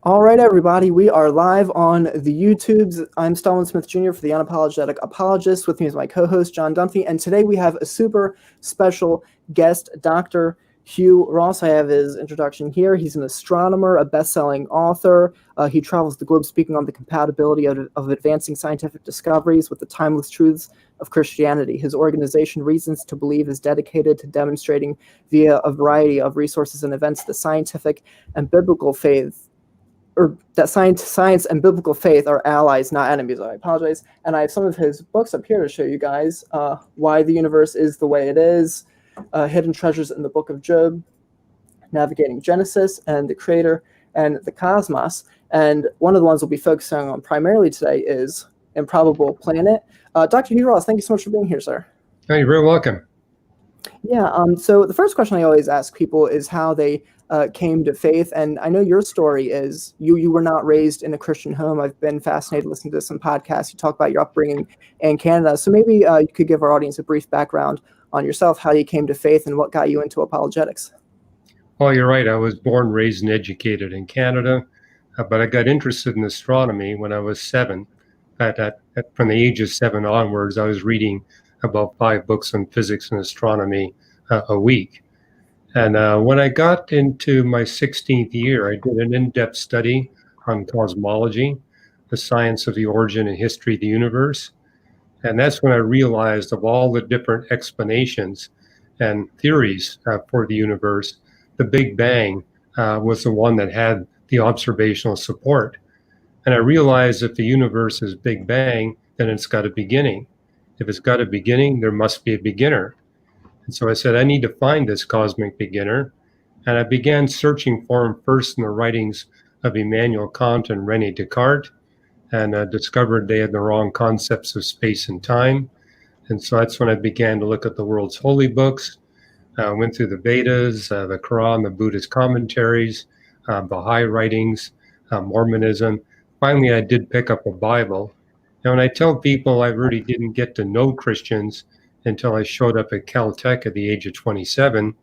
All right, everybody, we are live on the YouTubes. I'm Stalin Smith Jr. for the Unapologetic Apologists. With me is my co-host, John Dunphy, and today we have a super special guest, Dr. Hugh Ross. I have his introduction here. He's an astronomer, a best-selling author. He travels the globe speaking on the compatibility of advancing scientific discoveries with the timeless truths of Christianity. His organization, Reasons to Believe, is dedicated to demonstrating via a variety of resources and events the scientific and biblical faith, or that science and biblical faith are allies, not enemies. I apologize. And I have some of his books up here to show you guys. Why the Universe is the Way It Is, Hidden Treasures in the Book of Job, Navigating Genesis and the Creator and the Cosmos. And one of the ones we'll be focusing on primarily today is Improbable Planet. Dr. Hugh Ross, thank you so much for being here, sir. Oh, you're very welcome. Yeah, so the first question I always ask people is how they came to faith. And I know your story is you were not raised in a Christian home. I've been fascinated listening to some podcasts. You talk about your upbringing in Canada. So maybe you could give our audience a brief background on yourself, how you came to faith and what got you into apologetics. Well, you're right. I was born, raised, and educated in Canada, but I got interested in astronomy when I was 7. From the age of 7 onwards, I was reading about 5 books on physics and astronomy a week. And when I got into my 16th year, I did an in-depth study on cosmology, the science of the origin and history of the universe. And that's when I realized of all the different explanations and theories for the universe, the Big Bang was the one that had the observational support. And I realized if the universe is Big Bang, then it's got a beginning. If it's got a beginning, there must be a beginner. And so I said, I need to find this cosmic beginner. And I began searching for him first in the writings of Immanuel Kant and René Descartes, and discovered they had the wrong concepts of space and time. And so that's when I began to look at the world's holy books, went through the Vedas, the Quran, the Buddhist commentaries, Baha'i writings, Mormonism. Finally, I did pick up a Bible. Now, when I tell people I really didn't get to know Christians until I showed up at Caltech at the age of 27,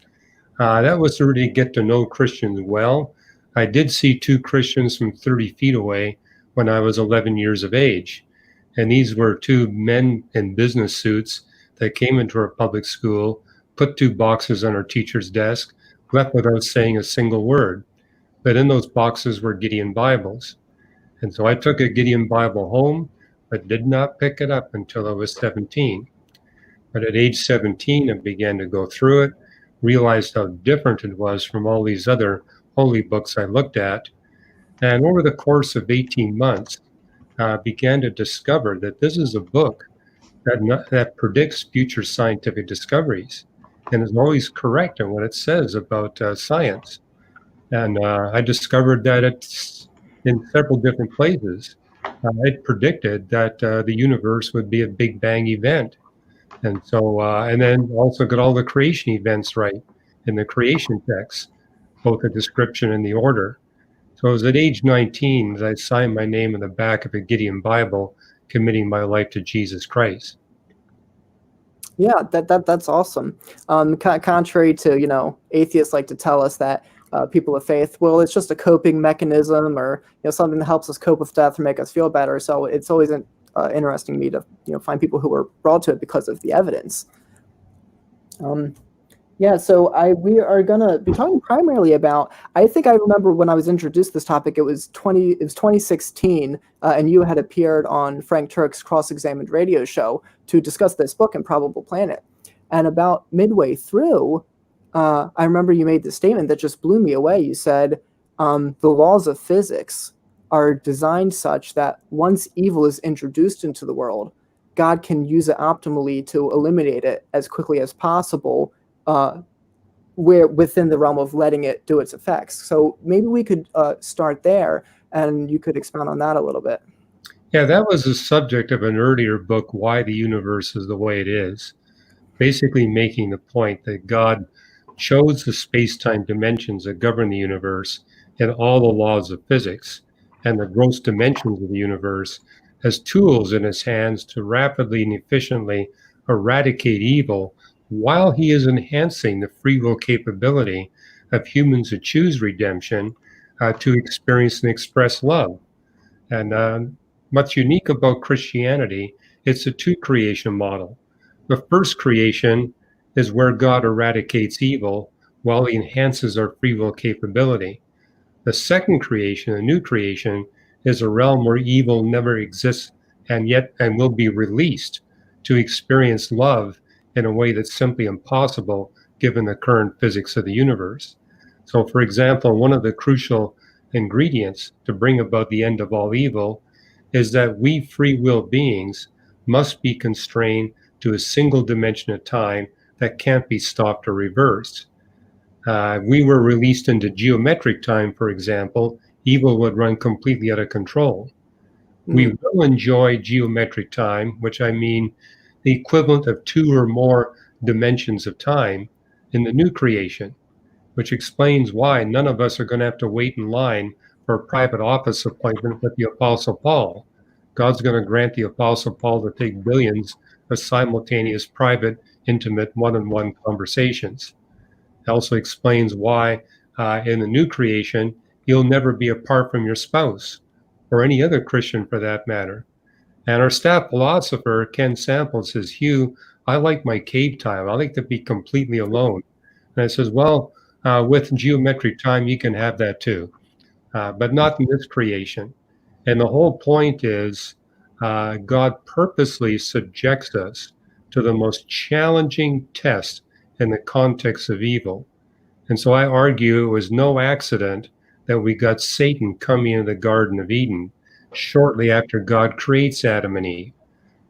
that was to really get to know Christians well. I did see 2 Christians from 30 feet away when I was 11 years of age. And these were 2 men in business suits that came into our public school, put 2 boxes on our teacher's desk, left without saying a single word. But in those boxes were Gideon Bibles. And so I took a Gideon Bible home, but did not pick it up until I was 17. But at age 17, I began to go through it, realized how different it was from all these other holy books I looked at. And over the course of 18 months, began to discover that this is a book that predicts future scientific discoveries and is always correct in what it says about science. And I discovered that it's in several different places. It predicted that the universe would be a Big Bang event. And so, and then also got all the creation events right in the creation text, both the description and the order. So I was at age 19 as I signed my name in the back of a Gideon Bible, committing my life to Jesus Christ. Yeah, that's awesome. Contrary to, atheists like to tell us that people of faith, well, it's just a coping mechanism, or something that helps us cope with death or make us feel better. So it's always interesting to me to find people who were brought to it because of the evidence. Yeah, so we are gonna be talking primarily about. I think I remember when I was introduced to this topic, it was 2016, and you had appeared on Frank Turek's Cross-Examined radio show to discuss this book, Improbable Planet. And about midway through, I remember you made this statement that just blew me away. You said the laws of physics are designed such that once evil is introduced into the world, God can use it optimally to eliminate it as quickly as possible. We're within the realm of letting it do its effects. So maybe we could start there, and you could expound on that a little bit. Yeah, that was the subject of an earlier book, Why the Universe is the Way It Is, basically making the point that God chose the space-time dimensions that govern the universe and all the laws of physics and the gross dimensions of the universe as tools in his hands to rapidly and efficiently eradicate evil while he is enhancing the free will capability of humans to choose redemption to experience and express love. And what's unique about Christianity, it's a two creation model. The first creation is where God eradicates evil while he enhances our free will capability. The second creation, a new creation, is a realm where evil never exists and will be released to experience love in a way that's simply impossible given the current physics of the universe. So, for example, one of the crucial ingredients to bring about the end of all evil is that we free will beings must be constrained to a single dimension of time that can't be stopped or reversed. We were released into geometric time, for example, evil would run completely out of control. We will enjoy geometric time, which I mean the equivalent of two or more dimensions of time in the new creation, which explains why none of us are going to have to wait in line for a private office appointment with the Apostle Paul. God's going to grant the Apostle Paul to take billions of simultaneous, private, intimate, one-on-one conversations. It also explains why in the new creation, you'll never be apart from your spouse or any other Christian for that matter. And our staff philosopher, Ken Sample, says, Hugh, I like my cave time. I like to be completely alone. And I says, well, with geometric time, you can have that too, but not in this creation. And the whole point is God purposely subjects us to the most challenging test in the context of evil. And so I argue it was no accident that we got Satan coming into the Garden of Eden shortly after God creates Adam and Eve.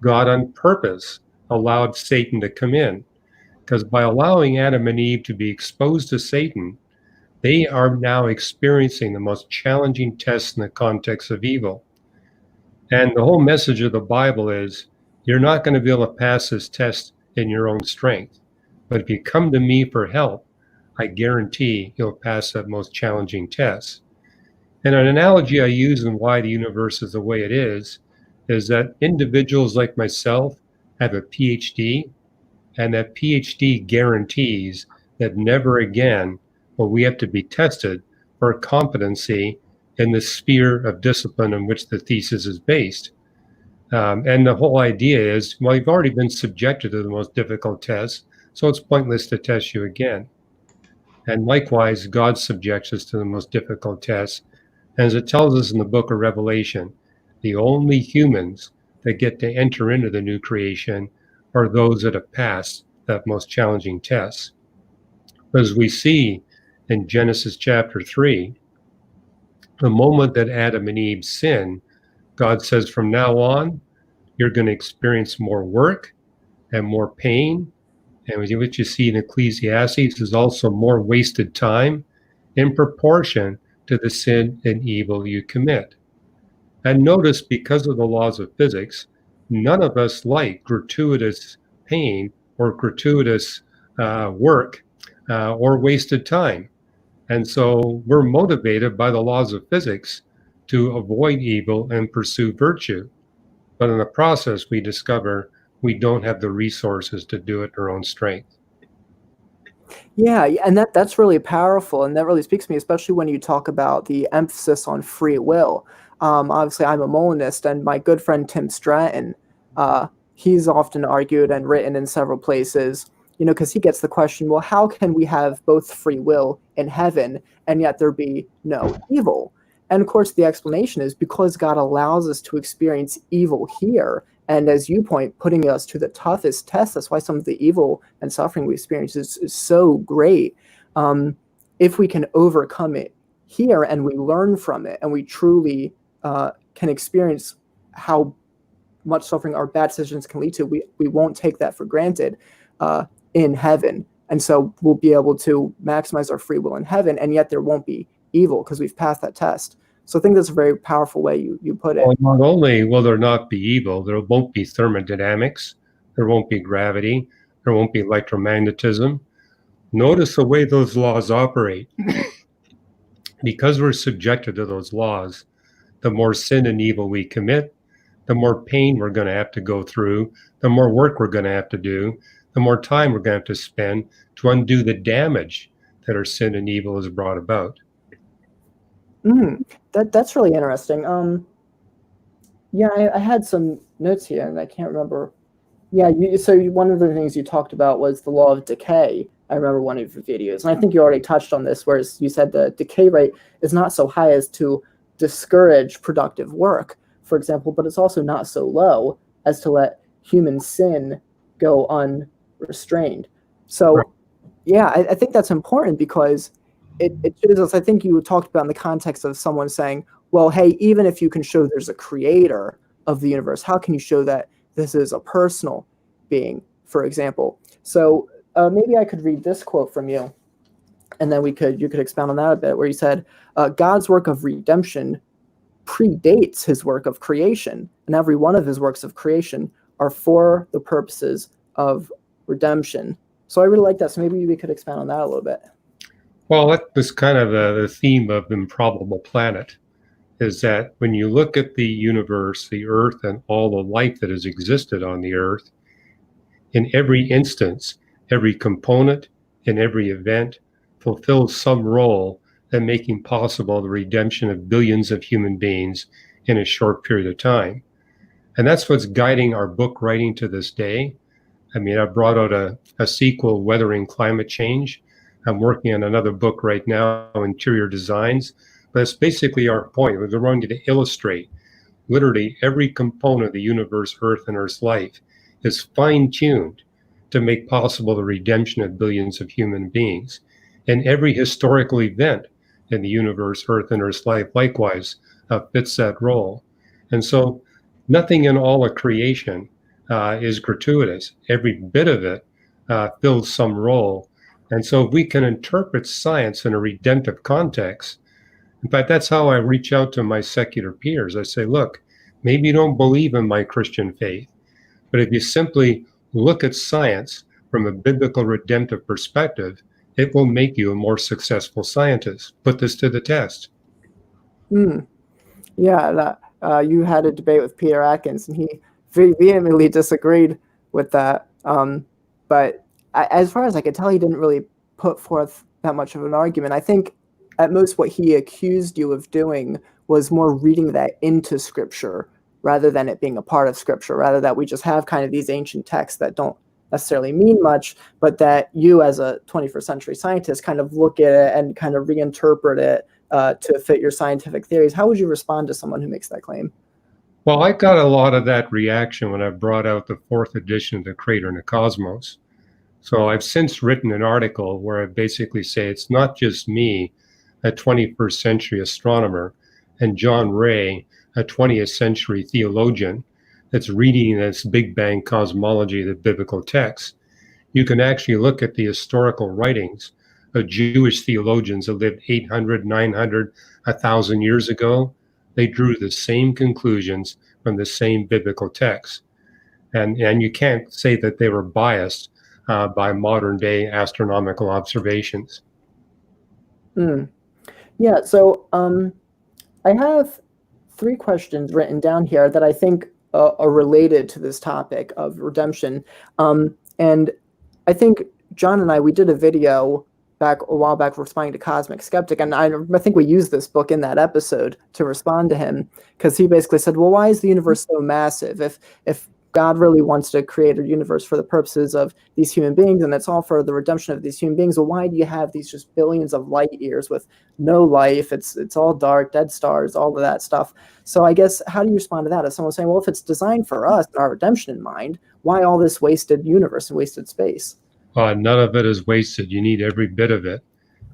God on purpose allowed Satan to come in, because by allowing Adam and Eve to be exposed to Satan, they are now experiencing the most challenging test in the context of evil. And the whole message of the Bible is you're not going to be able to pass this test in your own strength. But if you come to me for help, I guarantee you'll pass that most challenging test. And an analogy I use in why the universe is the way it is that individuals like myself have a PhD, and that PhD guarantees that never again will we have to be tested for competency in the sphere of discipline in which the thesis is based. And the whole idea is, well, you've already been subjected to the most difficult tests, so it's pointless to test you again. And likewise, God subjects us to the most difficult tests. And as it tells us in the book of Revelation, the only humans that get to enter into the new creation are those that have passed that most challenging test. As we see in Genesis chapter 3, the moment that Adam and Eve sin, God says, from now on, you're going to experience more work and more pain. And what you see in Ecclesiastes is also more wasted time in proportion to the sin and evil you commit. And notice, because of the laws of physics, none of us like gratuitous pain or gratuitous work or wasted time. And so we're motivated by the laws of physics to avoid evil and pursue virtue. But in the process, we discover we don't have the resources to do it in our own strength. Yeah, and that's really powerful, and that really speaks to me, especially when you talk about the emphasis on free will. Obviously, I'm a Molinist, and my good friend Tim Stratton, he's often argued and written in several places, because he gets the question, well, how can we have both free will in heaven and yet there be no evil? And of course, the explanation is because God allows us to experience evil here. And as you point, putting us to the toughest test. That's why some of the evil and suffering we experience is so great. If we can overcome it here and we learn from it and we truly can experience how much suffering our bad decisions can lead to, we won't take that for granted in heaven. And so we'll be able to maximize our free will in heaven, and yet there won't be evil because we've passed that test. So I think that's a very powerful way you put it. Well, not only will there not be evil, there won't be thermodynamics, there won't be gravity, there won't be electromagnetism. Notice the way those laws operate. Because we're subjected to those laws, the more sin and evil we commit, the more pain we're going to have to go through, the more work we're going to have to do, the more time we're going to have to spend to undo the damage that our sin and evil has brought about. That's really interesting. Yeah, I had some notes here, and I can't remember. Yeah, one of the things you talked about was the law of decay. I remember one of your videos, and I think you already touched on this, whereas you said the decay rate is not so high as to discourage productive work, for example, but it's also not so low as to let human sin go unrestrained. Right. So, yeah, I think that's important because it shows us. I think you talked about in the context of someone saying, well, hey, even if you can show there's a creator of the universe, how can you show that this is a personal being, for example? So maybe I could read this quote from you, and then you could expound on that a bit, where you said, God's work of redemption predates his work of creation, and every one of his works of creation are for the purposes of redemption. So I really like that. So maybe we could expand on that a little bit. Well, that was kind of the theme of Improbable Planet, is that when you look at the universe, the Earth, and all the life that has existed on the Earth, in every instance, every component in every event fulfills some role in making possible the redemption of billions of human beings in a short period of time. And that's what's guiding our book writing to this day. I mean, I brought out a sequel, Weathering Climate Change. I'm working on another book right now, Interior Designs. But it's basically our point. We're going to illustrate literally every component of the universe, Earth, and Earth's life is fine-tuned to make possible the redemption of billions of human beings. And every historical event in the universe, Earth, and Earth's life likewise fits that role. And so nothing in all of creation is gratuitous. Every bit of it fills some role. And so if we can interpret science in a redemptive context, in fact, that's how I reach out to my secular peers. I say, look, maybe you don't believe in my Christian faith, but if you simply look at science from a biblical redemptive perspective, it will make you a more successful scientist. Put this to the test. Yeah, you had a debate with Peter Atkins, and he very vehemently disagreed with that. But as far as I could tell, he didn't really put forth that much of an argument. I think at most what he accused you of doing was more reading that into Scripture rather than it being a part of Scripture, rather that we just have kind of these ancient texts that don't necessarily mean much, but that you as a 21st century scientist kind of look at it and kind of reinterpret it to fit your scientific theories. How would you respond to someone who makes that claim? Well, I got a lot of that reaction when I brought out the fourth edition of The Creator and the Cosmos. So I've since written an article where I basically say it's not just me, a 21st century astronomer, and John Ray, a 20th century theologian, that's reading this Big Bang cosmology of the biblical text. You can actually look at the historical writings of Jewish theologians that lived 800, 900, 1,000 years ago. They drew the same conclusions from the same biblical text. And you can't say that they were biased by modern day astronomical observations. Yeah, so I have 3 questions written down here that I think are related to this topic of redemption. And I think John and we did a video a while back responding to Cosmic Skeptic, and I think we used this book in that episode to respond to him, because he basically said, well, why is the universe so massive? If God really wants to create a universe for the purposes of these human beings, and it's all for the redemption of these human beings, well, why do you have these just billions of light years with no life? It's all dark, dead stars, all of that stuff. So I guess, how do you respond to that? If someone's saying, well, if it's designed for us and our redemption in mind, why all this wasted universe and wasted space? None of it is wasted. You need every bit of it.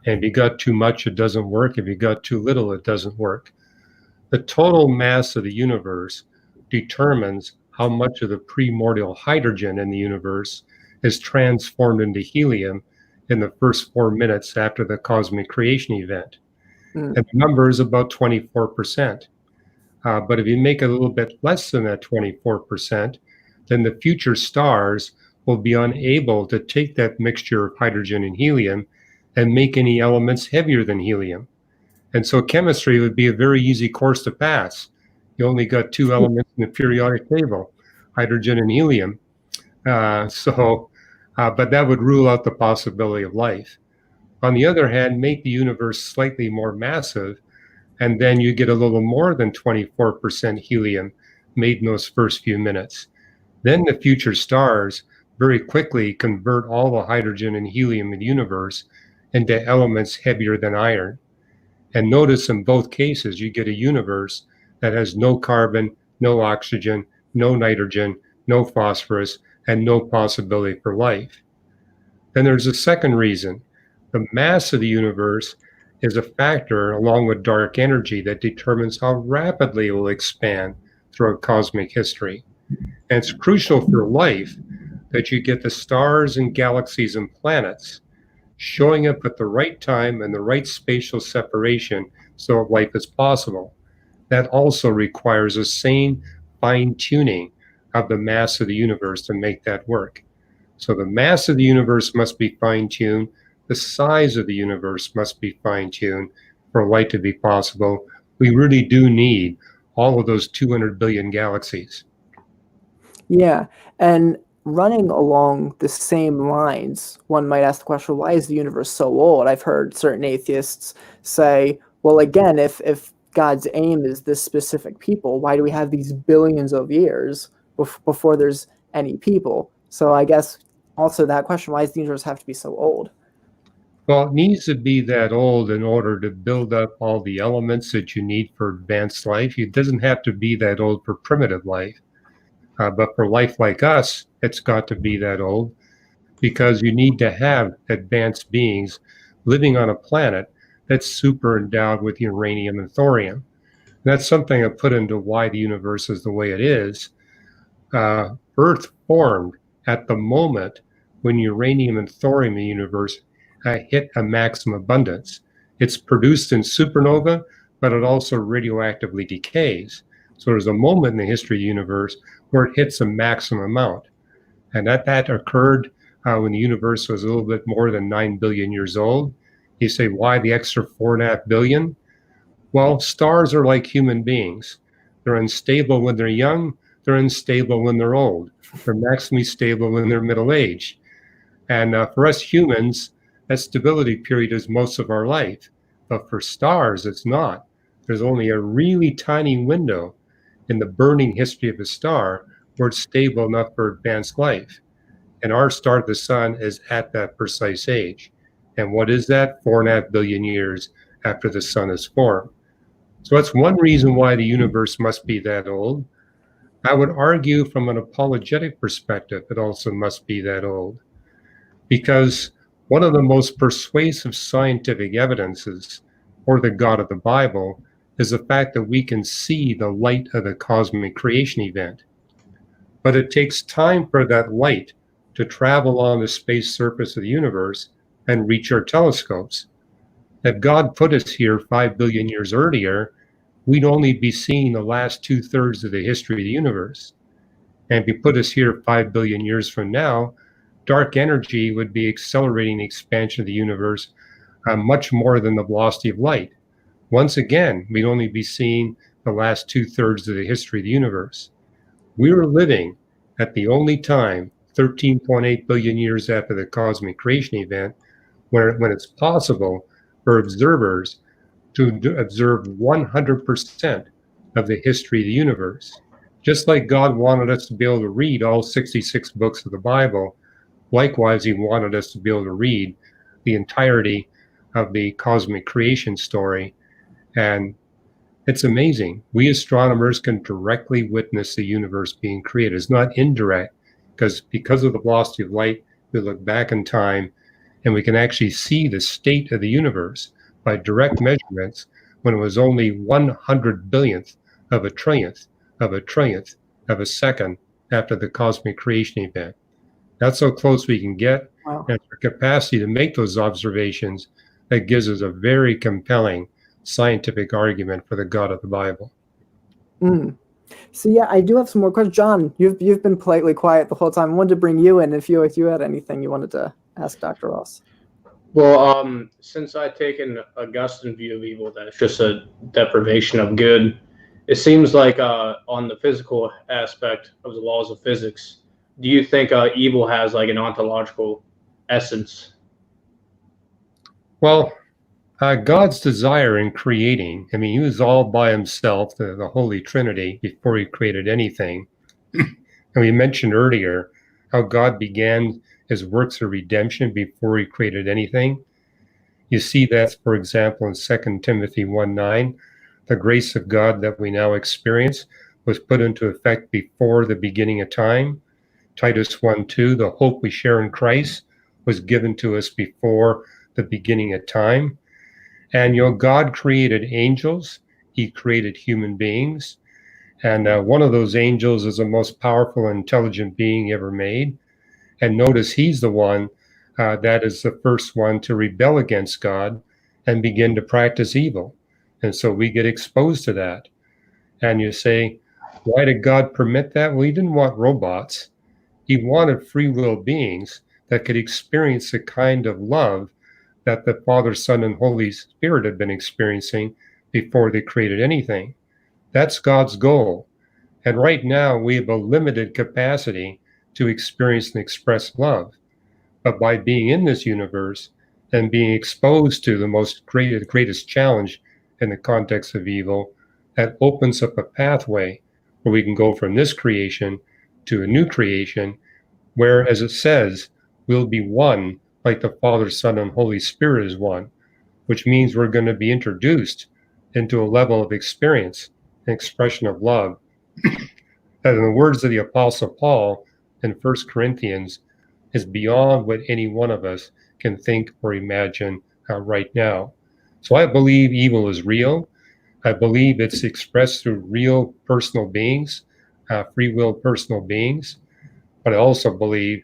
And if you got too much, it doesn't work. If you got too little, it doesn't work. The total mass of the universe determines how much of the primordial hydrogen in the universe is transformed into helium in the first 4 minutes after the cosmic creation event. And the number is about 24%. But if you make it a little bit less than that 24%, then the future stars will be unable to take that mixture of hydrogen and helium and make any elements heavier than helium. And so chemistry would be a very easy course to pass. You only got 2 elements in the periodic table, hydrogen and helium. But that would rule out the possibility of life. On the other hand, make the universe slightly more massive, and then you get a little more than 24% helium made in those first few minutes. Then the future stars very quickly convert all the hydrogen and helium in the universe into elements heavier than iron. And notice in both cases, you get a universe that has no carbon, no oxygen, no nitrogen, no phosphorus, and no possibility for life. Then there's a second reason. The mass of the universe is a factor, along with dark energy, that determines how rapidly it will expand throughout cosmic history. And it's crucial for life that you get the stars and galaxies and planets showing up at the right time and the right spatial separation so life is possible. That also requires a sane fine tuning of the mass of the universe to make that work. So the mass of the universe must be fine tuned. The size of the universe must be fine tuned for light to be possible. We really do need all of those 200 billion galaxies. Yeah, and running along the same lines, one might ask the question, why is the universe so old? I've heard certain atheists say, well, again, if God's aim is this specific people, why do we have these billions of years before there's any people? So I guess also that question, why does the universe have to be so old? Well, it needs to be that old in order to build up all the elements that you need for advanced life. It doesn't have to be that old for primitive life. But for life like us, it's got to be that old because you need to have advanced beings living on a planet that's super endowed with uranium and thorium. That's something I put into why the universe is the way it is. Earth formed at the moment when uranium and thorium in the universe hit a maximum abundance. It's produced in supernova, but it also radioactively decays. So there's a moment in the history of the universe where it hits a maximum amount. And that occurred when the universe was a little bit more than 9 billion years old. You say, why the extra 4.5 billion? Well, stars are like human beings. They're unstable when they're young, they're unstable when they're old. They're maximally stable when they're middle aged. And for us humans, that stability period is most of our life. But for stars, it's not. There's only a really tiny window in the burning history of a star where it's stable enough for advanced life. And our star, the sun, is at that precise age. And what is that? 4.5 billion years after the sun is formed. So that's one reason why the universe must be that old. I would argue from an apologetic perspective, it also must be that old. Because one of the most persuasive scientific evidences for the God of the Bible is the fact that we can see the light of the cosmic creation event. But it takes time for that light to travel on the space surface of the universe and reach our telescopes. If God put us here 5 billion years earlier, we'd only be seeing the last 2/3 of the history of the universe. And if you put us here 5 billion years from now, dark energy would be accelerating the expansion of the universe much more than the velocity of light. Once again, we'd only be seeing the last 2/3 of the history of the universe. We were living at the only time, 13.8 billion years after the cosmic creation event, when it's possible for observers to observe 100% of the history of the universe. Just like God wanted us to be able to read all 66 books of the Bible, likewise, he wanted us to be able to read the entirety of the cosmic creation story. And it's amazing. We astronomers can directly witness the universe being created. It's not indirect, because of the velocity of light, we look back in time and we can actually see the state of the universe by direct measurements when it was only 100 billionth of a trillionth of a trillionth of a second after the cosmic creation event. That's how close we can get. Wow. And our capacity to make those observations that gives us a very compelling scientific argument for the God of the Bible. Mm. So yeah, I do have some more questions. John, you've been politely quiet the whole time. I wanted to bring you in if you had anything you wanted to ask Dr. Ross. Well, since I take an Augustine view of evil, that's just a deprivation of good, it seems like on the physical aspect of the laws of physics, do you think evil has like an ontological essence? Well, God's desire in creating, I mean, he was all by himself, the Holy Trinity, before he created anything. And we mentioned earlier how God began his works of redemption before he created anything. You see that, for example, in 2 Timothy 1:9, the grace of God that we now experience was put into effect before the beginning of time. Titus 1:2, the hope we share in Christ was given to us before the beginning of time. And, God created angels. He created human beings. And one of those angels is the most powerful and intelligent being ever made. And notice he's the one that is the first one to rebel against God and begin to practice evil. And so we get exposed to that. And you say, why did God permit that? Well, he didn't want robots. He wanted free will beings that could experience the kind of love that the Father, Son, and Holy Spirit had been experiencing before they created anything. That's God's goal. And right now, we have a limited capacity to experience and express love. But by being in this universe and being exposed to the greatest challenge in the context of evil, that opens up a pathway where we can go from this creation to a new creation, where, as it says, we'll be one like the Father, Son, and Holy Spirit is one, which means we're going to be introduced into a level of experience and expression of love that, in the words of the Apostle Paul in 1 Corinthians, is beyond what any one of us can think or imagine right now. So I believe evil is real. I believe it's expressed through real personal beings, free will personal beings. But I also believe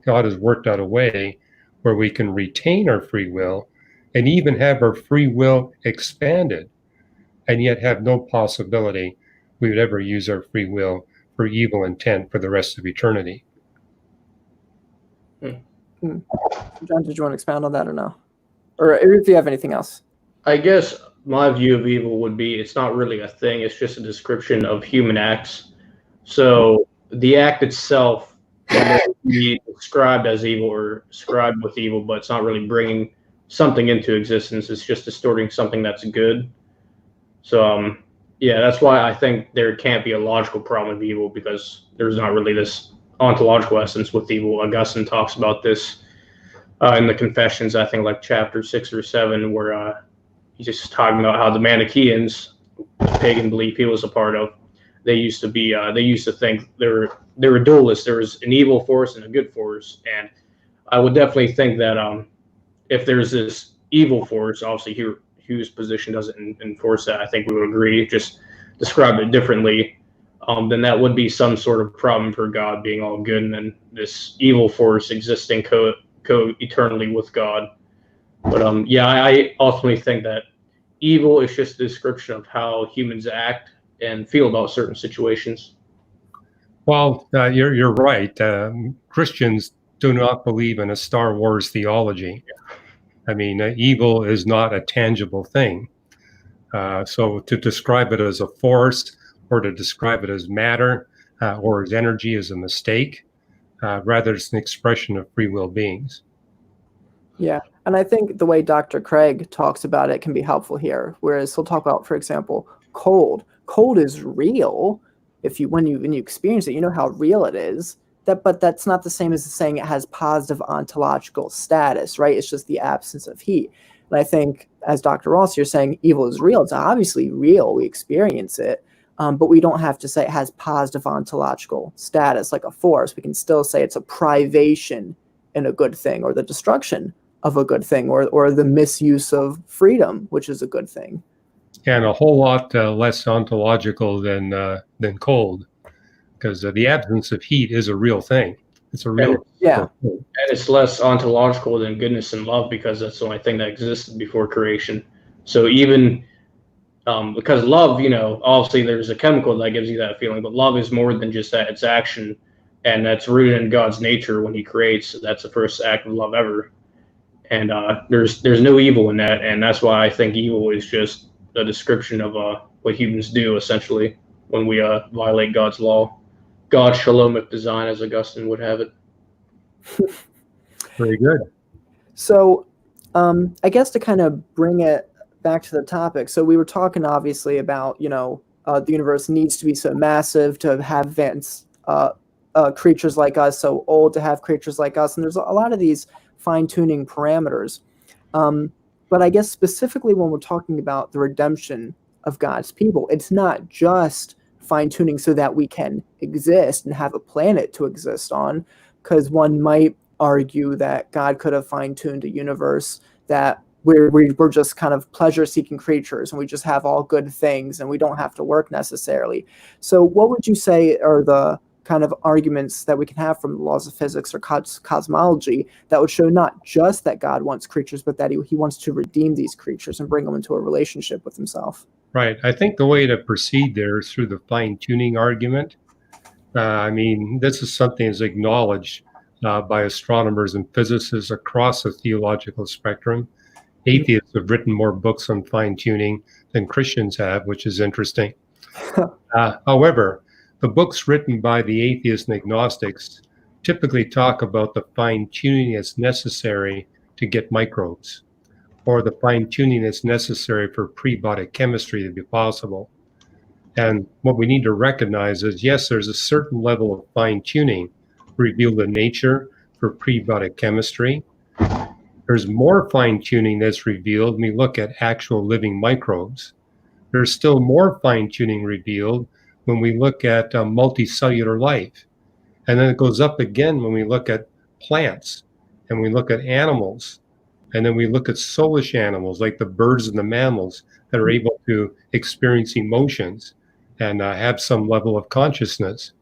God has worked out a way where we can retain our free will and even have our free will expanded, and yet have no possibility we would ever use our free will for evil intent for the rest of eternity. John, did you want to expound on that or no? Or if you have anything else? I guess my view of evil would be it's not really a thing, it's just a description of human acts. So the act itself may be described as evil or described with evil, but it's not really bringing something into existence. It's just distorting something that's good. So, yeah, that's why I think there can't be a logical problem with evil, because there's not really this ontological essence with evil. Augustine talks about this in the Confessions, I think like chapter 6 or 7, where he's just talking about how the Manichaeans, the pagan belief he was a part of, they used to think they were dualists. There was an evil force and a good force, and I would definitely think that if there's this evil force, obviously Hugh's position doesn't enforce that. I think we would agree, just describe it differently. Then that would be some sort of problem for God being all good, and then this evil force existing co-eternally with God. But yeah, I ultimately think that evil is just a description of how humans act and feel about certain situations. Well, you're right. Christians do not believe in a Star Wars theology. I mean, evil is not a tangible thing. So to describe it as a force, or to describe it as matter, or as energy, is a mistake. Rather, it's an expression of free will beings. Yeah, and I think the way Dr. Craig talks about it can be helpful here. Whereas he'll talk about, for example, cold. Cold is real. When you experience it, you know how real it is. But that's not the same as saying it has positive ontological status, right? It's just the absence of heat. And I think, as Dr. Ross, you're saying evil is real. It's obviously real. We experience it. But we don't have to say it has positive ontological status like a force. We can still say it's a privation in a good thing, or the destruction of a good thing, or the misuse of freedom, which is a good thing. And a whole lot less ontological than cold, because the absence of heat is a real thing. It's a real thing. And it's less ontological than goodness and love, because that's the only thing that existed before creation. So even because love, obviously there's a chemical that gives you that feeling, but love is more than just that. It's action, and that's rooted in God's nature when he creates. That's the first act of love ever. And there's no evil in that, and that's why I think evil is just a description of what humans do, essentially, when we violate God's law. God's shalomic design, as Augustine would have it. Very good. So I guess to kind of bring it back to the topic. So we were talking obviously about, the universe needs to be so massive to have advanced creatures like us, so old to have creatures like us. And there's a lot of these fine-tuning parameters. But I guess specifically when we're talking about the redemption of God's people, it's not just fine-tuning so that we can exist and have a planet to exist on, because one might argue that God could have fine-tuned a universe that we're just kind of pleasure-seeking creatures and we just have all good things and we don't have to work necessarily. So what would you say are the kind of arguments that we can have from the laws of physics or cosmology that would show not just that God wants creatures, but that he wants to redeem these creatures and bring them into a relationship with himself? Right. I think the way to proceed there is through the fine-tuning argument. This is something that's acknowledged by astronomers and physicists across the theological spectrum. Atheists have written more books on fine-tuning than Christians have, which is interesting. However, the books written by the atheists and agnostics typically talk about the fine-tuning that's necessary to get microbes, or the fine-tuning that's necessary for prebiotic chemistry to be possible. And what we need to recognize is, yes, there's a certain level of fine-tuning revealed in nature for prebiotic chemistry. There's more fine-tuning that's revealed when we look at actual living microbes. There's still more fine-tuning revealed when we look at multicellular life. And then it goes up again when we look at plants and we look at animals. And then we look at soulish animals like the birds and the mammals that are able to experience emotions and have some level of consciousness.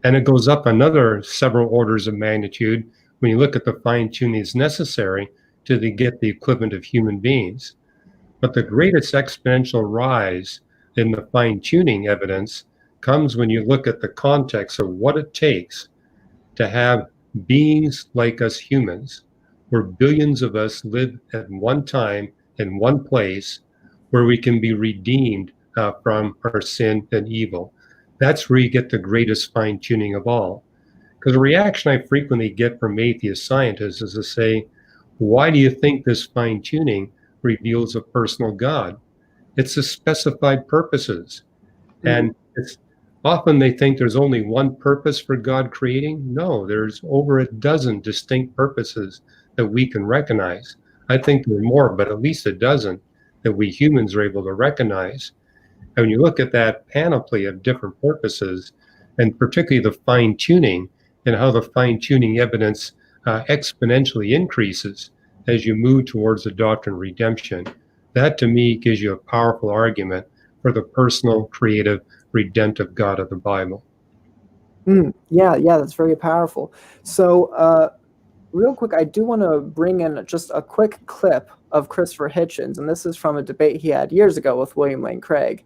And it goes up another several orders of magnitude when you look at the fine-tuning that's necessary to get the equivalent of human beings. But the greatest exponential rise in the fine-tuning evidence comes when you look at the context of what it takes to have beings like us humans, where billions of us live at one time in one place, where we can be redeemed from our sin and evil. That's where you get the greatest fine-tuning of all. Because the reaction I frequently get from atheist scientists is to say, why do you think this fine-tuning reveals a personal God? It's to specified purposes. And it's often they think there's only one purpose for God creating. No, there's over a dozen distinct purposes that we can recognize. I think there are more, but at least a dozen that we humans are able to recognize. And when you look at that panoply of different purposes, and particularly the fine-tuning and how the fine-tuning evidence exponentially increases as you move towards the doctrine of redemption, that to me gives you a powerful argument for the personal, creative, redemptive God of the Bible. Yeah, that's very powerful. So real quick, I do want to bring in just a quick clip of Christopher Hitchens, and this is from a debate he had years ago with William Lane Craig.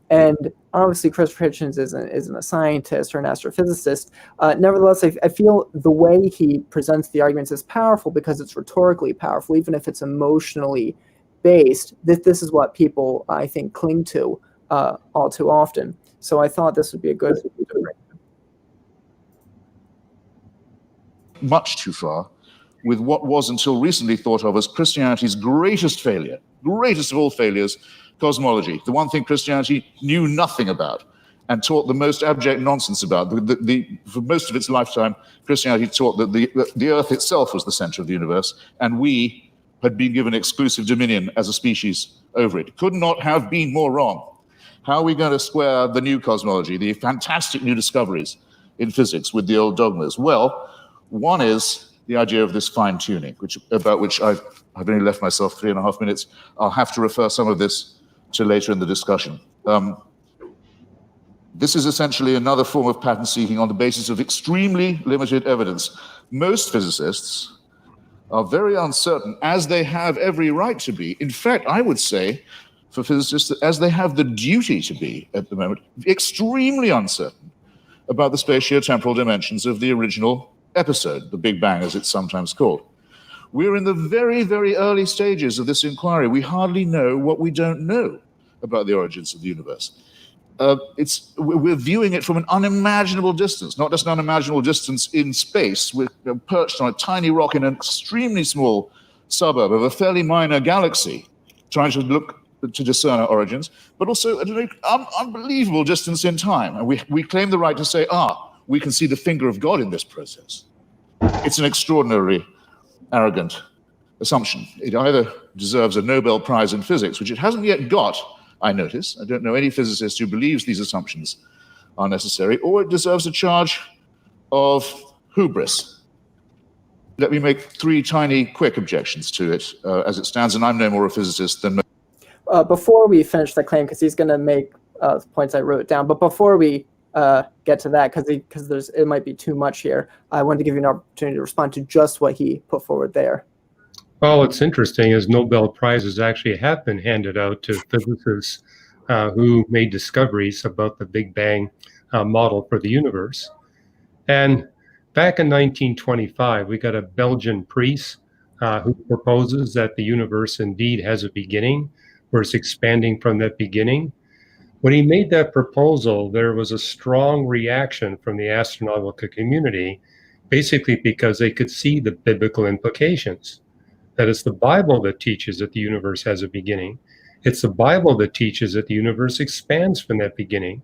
And obviously, Christopher Hitchens isn't a scientist or an astrophysicist. Nevertheless, I feel the way he presents the arguments is powerful because it's rhetorically powerful, even if it's emotionally based. This is what people, I think, cling to all too often. So I thought this would be a good. Much too far with what was until recently thought of as Christianity's greatest failure, greatest of all failures, cosmology, the one thing Christianity knew nothing about and taught the most abject nonsense about. For most of its lifetime, Christianity taught that the earth itself was the center of the universe, and we had been given exclusive dominion as a species over it. Could not have been more wrong. How are we going to square the new cosmology, the fantastic new discoveries in physics with the old dogmas? Well, one is the idea of this fine-tuning, about which I've only left myself 3.5 minutes. I'll have to refer some of this to later in the discussion. This is essentially another form of pattern seeking on the basis of extremely limited evidence. Most physicists are very uncertain, as they have every right to be. In fact, I would say, for physicists, that as they have the duty to be at the moment, extremely uncertain about the spatiotemporal dimensions of the original episode, the Big Bang, as it's sometimes called. We're in the very, very early stages of this inquiry. We hardly know what we don't know about the origins of the universe. We're viewing it from an unimaginable distance, not just an unimaginable distance in space. We're perched on a tiny rock in an extremely small suburb of a fairly minor galaxy, trying to look to discern our origins, but also at an unbelievable distance in time. And we claim the right to say, we can see the finger of God in this process. It's an extraordinarily arrogant assumption. It either deserves a Nobel Prize in physics, which it hasn't yet got, I notice. I don't know any physicist who believes these assumptions are necessary, or it deserves a charge of hubris. Let me make three tiny, quick objections to it as it stands, and I'm no more a physicist than before we finish the claim, because he's going to make points I wrote down, but before we get to that, because it might be too much here, I wanted to give you an opportunity to respond to just what he put forward there. Well, what's interesting is Nobel Prizes actually have been handed out to physicists who made discoveries about the Big Bang model for the universe. And back in 1925, we got a Belgian priest who proposes that the universe indeed has a beginning, where it's expanding from that beginning. When he made that proposal, there was a strong reaction from the astronomical community, basically because they could see the biblical implications. That it's the Bible that teaches that the universe has a beginning. It's the Bible that teaches that the universe expands from that beginning.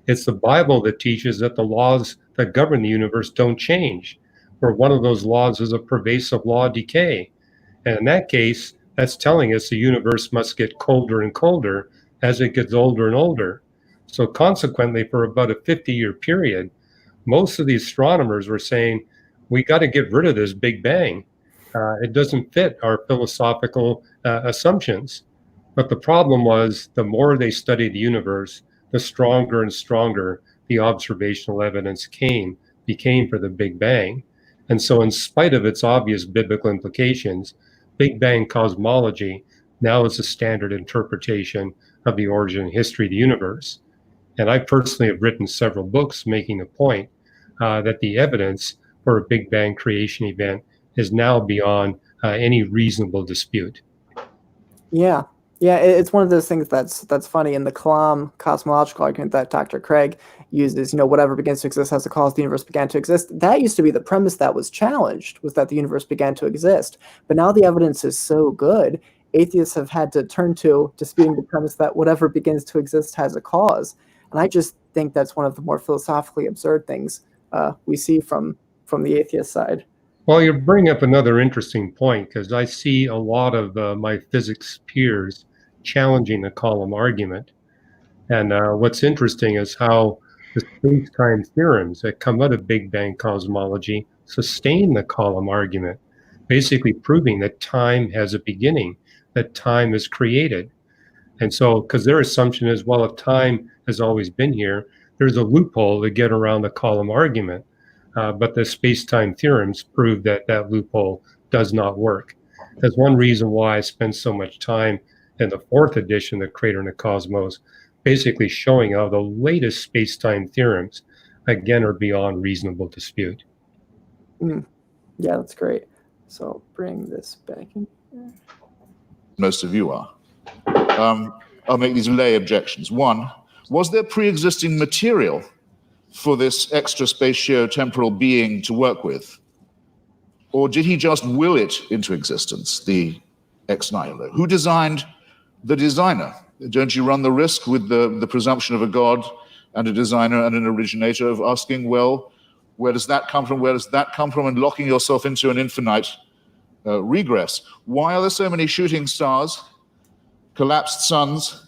It's the Bible that teaches that the laws that govern the universe don't change, where one of those laws is a pervasive law of decay. And in that case, that's telling us the universe must get colder and colder as it gets older and older. So consequently, for about a 50-year period, most of the astronomers were saying, we got to get rid of this Big Bang. It doesn't fit our philosophical assumptions. But the problem was, the more they studied the universe, the stronger and stronger the observational evidence became for the Big Bang. And so in spite of its obvious biblical implications, Big Bang cosmology now is a standard interpretation of the origin and history of the universe. And I personally have written several books making the point that the evidence for a Big Bang creation event is now beyond any reasonable dispute. Yeah, it's one of those things that's funny. In the Kalam cosmological argument that Dr. Craig uses, whatever begins to exist has a cause, the universe began to exist. That used to be the premise that was challenged, was that the universe began to exist. But now the evidence is so good, atheists have had to turn to disputing the premise that whatever begins to exist has a cause. And I just think that's one of the more philosophically absurd things we see from the atheist side. Well, you bring up another interesting point, because I see a lot of my physics peers challenging the column argument. And what's interesting is how the space-time theorems that come out of Big Bang cosmology sustain the column argument, basically proving that time has a beginning, that time is created. And so, because their assumption is, well, if time has always been here, there's a loophole to get around the column argument. But the space-time theorems prove that that loophole does not work. That's one reason why I spend so much time in the fourth edition of Crater in the Cosmos, basically showing how the latest space-time theorems, again, are beyond reasonable dispute. Yeah, that's great. So I'll bring this back in here. Most of you are. I'll make these lay objections. One, was there pre-existing material for this extra spatio-temporal being to work with? Or did he just will it into existence, the ex nihilo? Who designed the designer? Don't you run the risk with the presumption of a God and a designer and an originator of asking, well, where does that come from? Where does that come from? And locking yourself into an infinite regress. Why are there so many shooting stars, collapsed suns,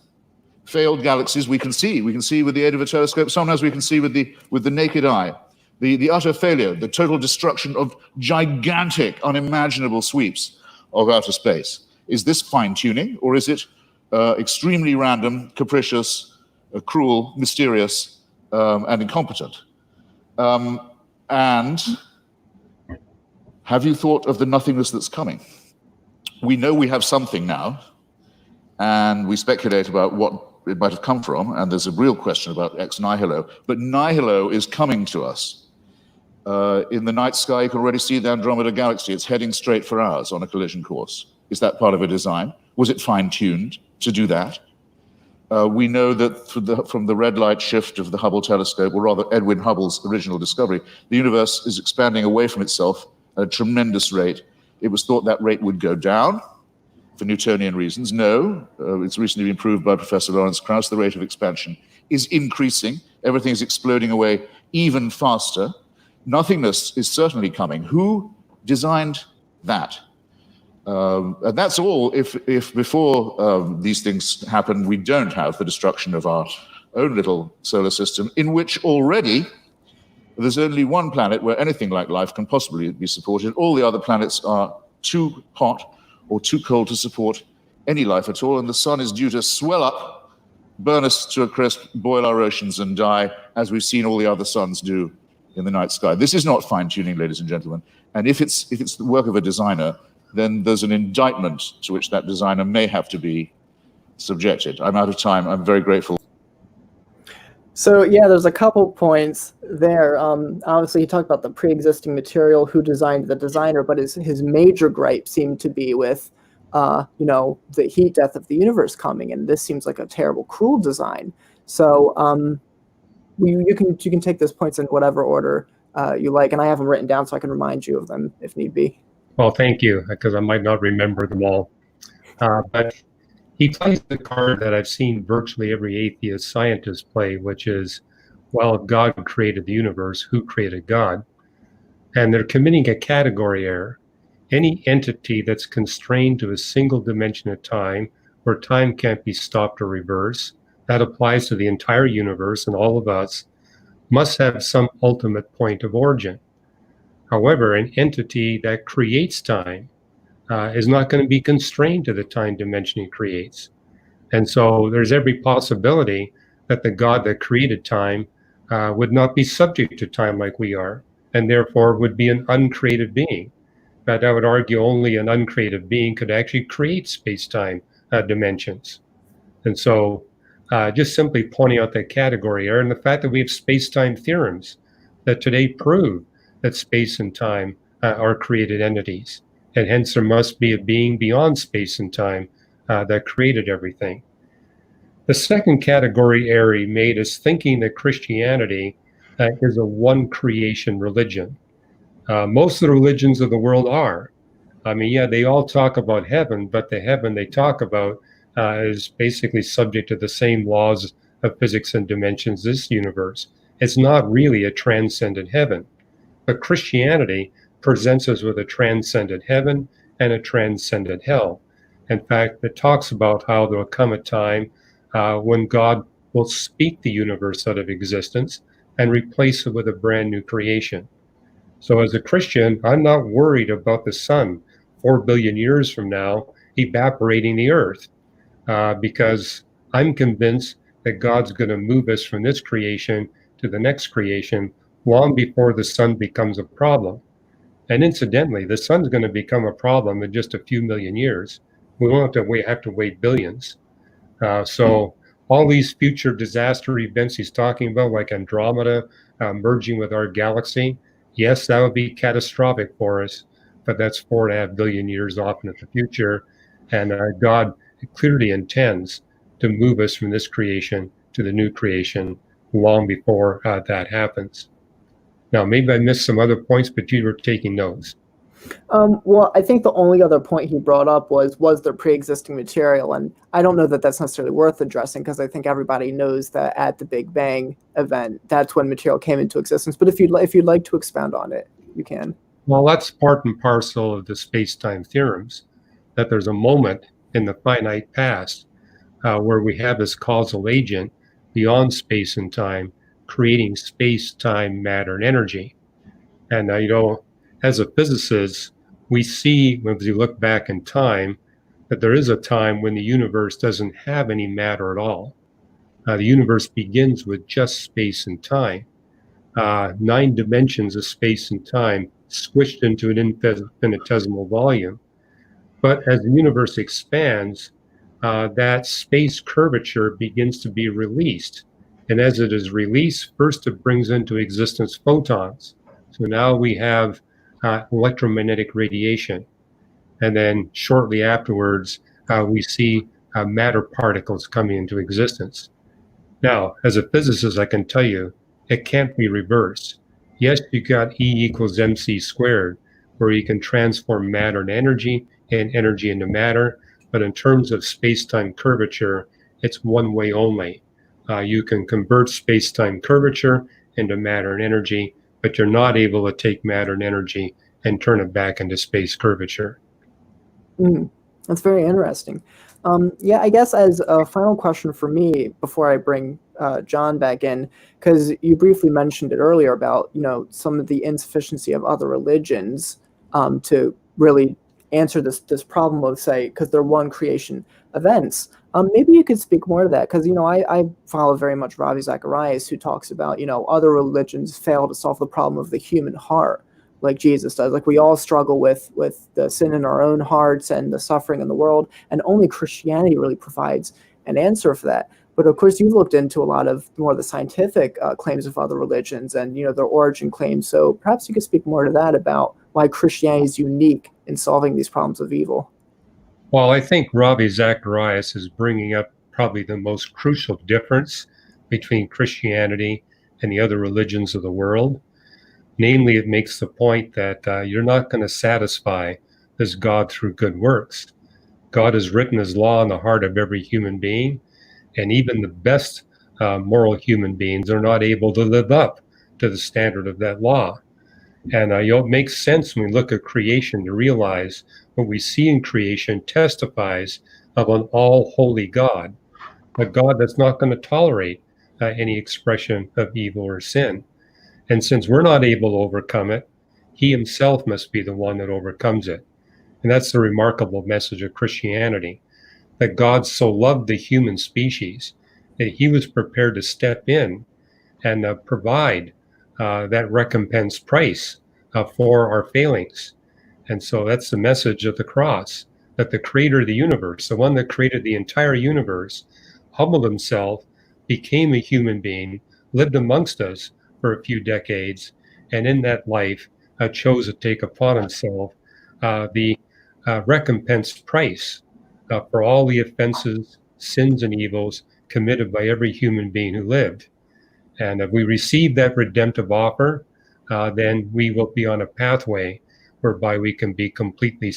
failed galaxies? We can see with the aid of a telescope. Sometimes we can see with the naked eye. The utter failure, the total destruction of gigantic, unimaginable sweeps of outer space. Is this fine-tuning, or is it extremely random, capricious, cruel, mysterious, and incompetent? And have you thought of the nothingness that's coming? We know we have something now, and we speculate about what it might have come from, and there's a real question about ex nihilo, but nihilo is coming to us. In the night sky, you can already see the Andromeda Galaxy. It's heading straight for ours on a collision course. Is that part of a design? Was it fine-tuned to do that? We know that from the red light shift of the Hubble telescope, or rather Edwin Hubble's original discovery, the universe is expanding away from itself at a tremendous rate. It was thought that rate would go down for Newtonian reasons. No, it's recently been proved by Professor Lawrence Krauss, the rate of expansion is increasing. Everything is exploding away even faster. Nothingness is certainly coming. Who designed that? And that's all if before these things happen, we don't have the destruction of our own little solar system, in which already there's only one planet where anything like life can possibly be supported. All the other planets are too hot or too cold to support any life at all, and the sun is due to swell up, burn us to a crisp, boil our oceans, and die, as we've seen all the other suns do in the night sky. This is not fine-tuning, ladies and gentlemen. And if it's the work of a designer, then there's an indictment to which that designer may have to be subjected. I'm out of time. I'm very grateful. So yeah, there's a couple points there. Obviously, he talked about the pre-existing material, who designed the designer, but his major gripe seemed to be with, the heat death of the universe coming, and this seems like a terrible, cruel design. So you can take those points in whatever order you like, and I have them written down so I can remind you of them if need be. Well, thank you, because I might not remember them all. But he plays the card that I've seen virtually every atheist scientist play, which is, well, if God created the universe, who created God? And they're committing a category error. Any entity that's constrained to a single dimension of time, where time can't be stopped or reversed, that applies to the entire universe and all of us, must have some ultimate point of origin. However, an entity that creates time is not going to be constrained to the time dimension it creates. And so there's every possibility that the God that created time would not be subject to time like we are, and therefore would be an uncreated being. But I would argue only an uncreated being could actually create space-time dimensions. And so just simply pointing out that category error, and the fact that we have space-time theorems that today prove that space and time are created entities. And hence there must be a being beyond space and time that created everything. The second category error he made is thinking that Christianity is a one creation religion. Most of the religions of the world are. I mean, yeah, they all talk about heaven, but the heaven they talk about is basically subject to the same laws of physics and dimensions as this universe. It's not really a transcendent heaven. But Christianity presents us with a transcendent heaven and a transcendent hell. In fact, it talks about how there will come a time when God will speak the universe out of existence and replace it with a brand new creation. So as a Christian, I'm not worried about the sun 4 billion years from now evaporating the earth because I'm convinced that God's going to move us from this creation to the next creation long before the sun becomes a problem. And incidentally, the sun's going to become a problem in just a few million years. We won't have to wait billions. So all these future disaster events he's talking about, like Andromeda merging with our galaxy, yes, that would be catastrophic for us, but that's 4.5 billion years off into the future. And God clearly intends to move us from this creation to the new creation long before that happens. Now, maybe I missed some other points, but you were taking notes. Well, I think the only other point he brought up was there pre-existing material, and I don't know that that's necessarily worth addressing because I think everybody knows that at the Big Bang event, that's when material came into existence. But if you'd like to expound on it, you can. Well, that's part and parcel of the space-time theorems, that there's a moment in the finite past where we have this causal agent beyond space and time, creating space, time, matter, and energy. And, as a physicist, we see, as you look back in time, that there is a time when the universe doesn't have any matter at all. The universe begins with just space and time. 9 dimensions of space and time squished into an infinitesimal volume. But as the universe expands, that space curvature begins to be released. And as it is released, first it brings into existence photons. So now we have electromagnetic radiation. And then shortly afterwards, we see matter particles coming into existence. Now, as a physicist, I can tell you, it can't be reversed. Yes, you got E equals mc squared, where you can transform matter into energy and energy into matter. But in terms of space-time curvature, it's one way only. You can convert space-time curvature into matter and energy, but you're not able to take matter and energy and turn it back into space curvature. That's very interesting. Yeah, I guess as a final question for me before I bring John back in, because you briefly mentioned it earlier about some of the insufficiency of other religions to really answer this problem of, say, because they're one creation events. Maybe you could speak more to that, because I follow very much Ravi Zacharias, who talks about other religions fail to solve the problem of the human heart, like Jesus does. Like, we all struggle with the sin in our own hearts and the suffering in the world, and only Christianity really provides an answer for that. But of course, you've looked into a lot of more of the scientific claims of other religions and their origin claims. So perhaps you could speak more to that, about why Christianity is unique in solving these problems of evil. Well, I think Ravi Zacharias is bringing up probably the most crucial difference between Christianity and the other religions of the world. Namely, it makes the point that you're not going to satisfy this God through good works. God has written his law in the heart of every human being, and even the best moral human beings are not able to live up to the standard of that law. And it makes sense when we look at creation to realize what we see in creation testifies of an all-holy God, a God that's not going to tolerate any expression of evil or sin. And since we're not able to overcome it, he himself must be the one that overcomes it. And that's the remarkable message of Christianity, that God so loved the human species that he was prepared to step in and provide that recompense price for our failings. And so that's the message of the cross, that the creator of the universe, the one that created the entire universe, humbled himself, became a human being, lived amongst us for a few decades, and in that life chose to take upon himself the recompense price for all the offenses, sins, and evils committed by every human being who lived. And if we receive that redemptive offer, then we will be on a pathway whereby we can be completely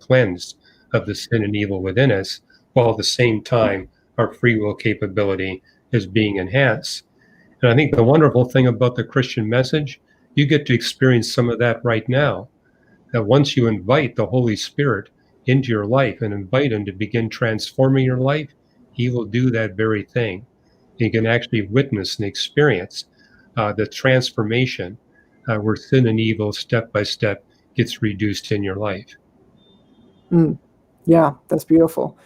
cleansed of the sin and evil within us, while at the same time our free will capability is being enhanced. And I think the wonderful thing about the Christian message, you get to experience some of that right now. That once you invite the Holy Spirit into your life and invite him to begin transforming your life, he will do that very thing. You can actually witness and experience the transformation where sin and evil step by step gets reduced in your life. Yeah, that's beautiful.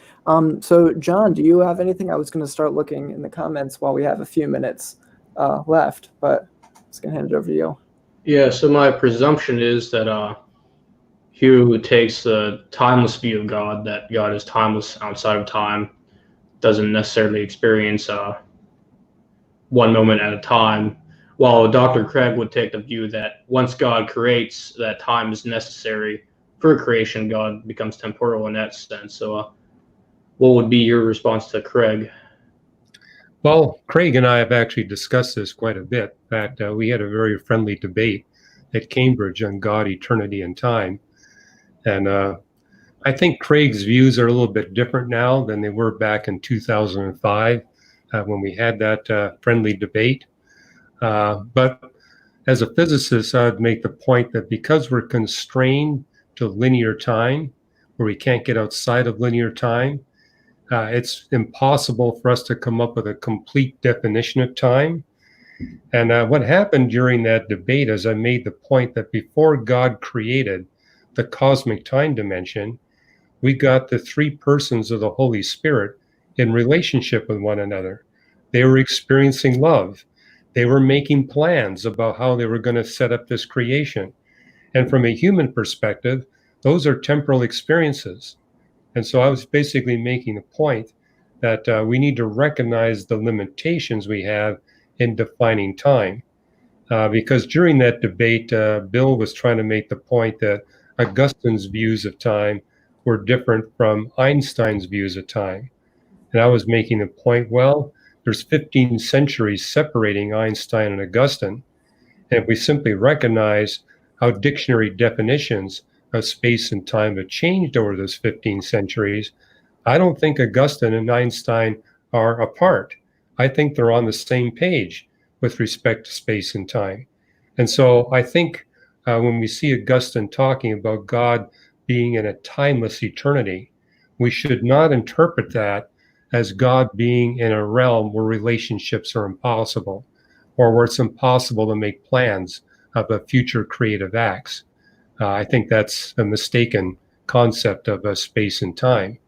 So John, do you have anything? I was going to start looking in the comments while we have a few minutes left, but I was going to hand it over to you. Yeah, so my presumption is that Hugh takes the timeless view of God, that God is timeless outside of time, doesn't necessarily experience one moment at a time, while Dr. Craig would take the view that once God creates, that time is necessary for creation. God becomes temporal in that sense. So what would be your response to Craig? Well, Craig and I have actually discussed this quite a bit. In fact, we had a very friendly debate at Cambridge on God, eternity, and time. And I think Craig's views are a little bit different now than they were back in 2005 when we had that friendly debate. But as a physicist, I'd make the point that because we're constrained to linear time, where we can't get outside of linear time, it's impossible for us to come up with a complete definition of time. And what happened during that debate is I made the point that before God created the cosmic time dimension, we got the three persons of the Holy Spirit in relationship with one another. They were experiencing love. They were making plans about how they were going to set up this creation. And from a human perspective, those are temporal experiences. And so I was basically making the point that we need to recognize the limitations we have in defining time. Because during that debate, Bill was trying to make the point that Augustine's views of time were different from Einstein's views of time. And I was making the point, well, there's 15 centuries separating Einstein and Augustine. And if we simply recognize how dictionary definitions of space and time have changed over those 15 centuries, I don't think Augustine and Einstein are apart. I think they're on the same page with respect to space and time. And so I think when we see Augustine talking about God being in a timeless eternity, we should not interpret that as God being in a realm where relationships are impossible, or where it's impossible to make plans about future creative acts. I think that's a mistaken concept of space and time.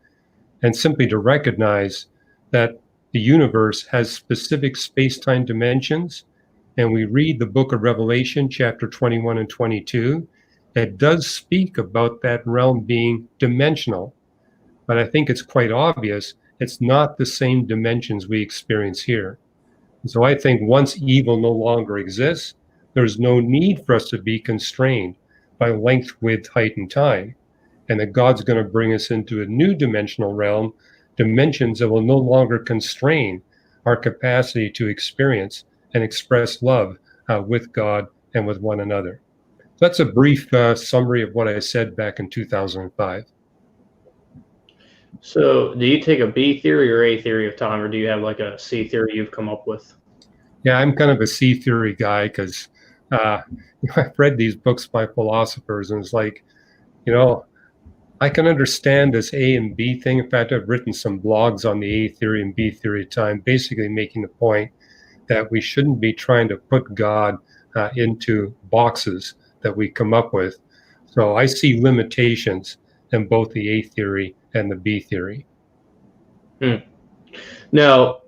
And simply to recognize that the universe has specific space-time dimensions, and we read the book of Revelation, chapter 21 and 22, it does speak about that realm being dimensional. But I think it's quite obvious it's not the same dimensions we experience here. So I think once evil no longer exists, there's no need for us to be constrained by length, width, height, and time. And that God's going to bring us into a new dimensional realm, dimensions that will no longer constrain our capacity to experience and express love with God and with one another. That's a brief summary of what I said back in 2005. So do you take a B theory or A theory of time, or do you have like a C theory you've come up with? Yeah, I'm kind of a C theory guy because I've read these books by philosophers, and it's like, I can understand this A and B thing. In fact, I've written some blogs on the A theory and B theory of time, basically making the point that we shouldn't be trying to put God into boxes that we come up with. So I see limitations in both the A theory and the B theory. Now,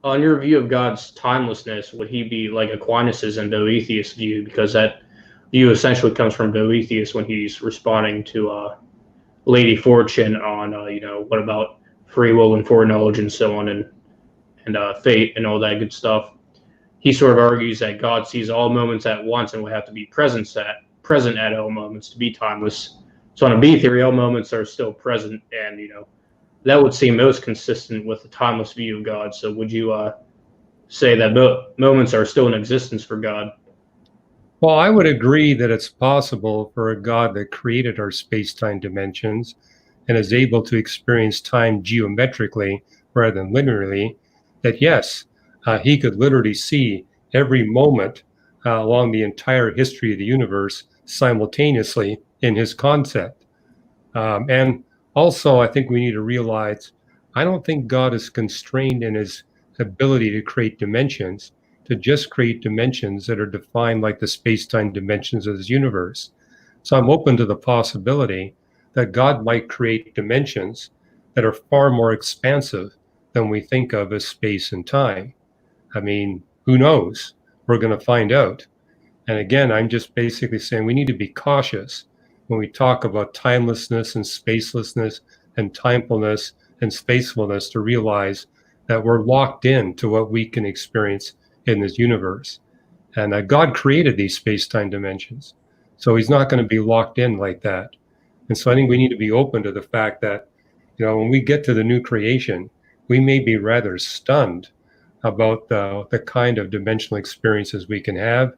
on your view of God's timelessness, would he be like Aquinas' and Boethius' view? Because that view essentially comes from Boethius when he's responding to Lady Fortune on, what about free will and foreknowledge and so on, and fate and all that good stuff. He sort of argues that God sees all moments at once and would have to be present at all moments to be timeless. So on a B theory, all moments are still present, and that would seem most consistent with the timeless view of God. So would you say that moments are still in existence for God? Well, I would agree that it's possible for a God that created our space-time dimensions and is able to experience time geometrically rather than linearly, that yes, he could literally see every moment along the entire history of the universe simultaneously in his concept. And also, I think we need to realize, I don't think God is constrained in his ability to create dimensions, to just create dimensions that are defined like the space-time dimensions of this universe. So I'm open to the possibility that God might create dimensions that are far more expansive than we think of as space and time. I mean, who knows? We're going to find out. And again, I'm just basically saying we need to be cautious when we talk about timelessness and spacelessness and timefulness and spacefulness, to realize that we're locked in to what we can experience in this universe. And God created these space-time dimensions. So he's not going to be locked in like that. And so I think we need to be open to the fact that, when we get to the new creation, we may be rather stunned about the kind of dimensional experiences we can have,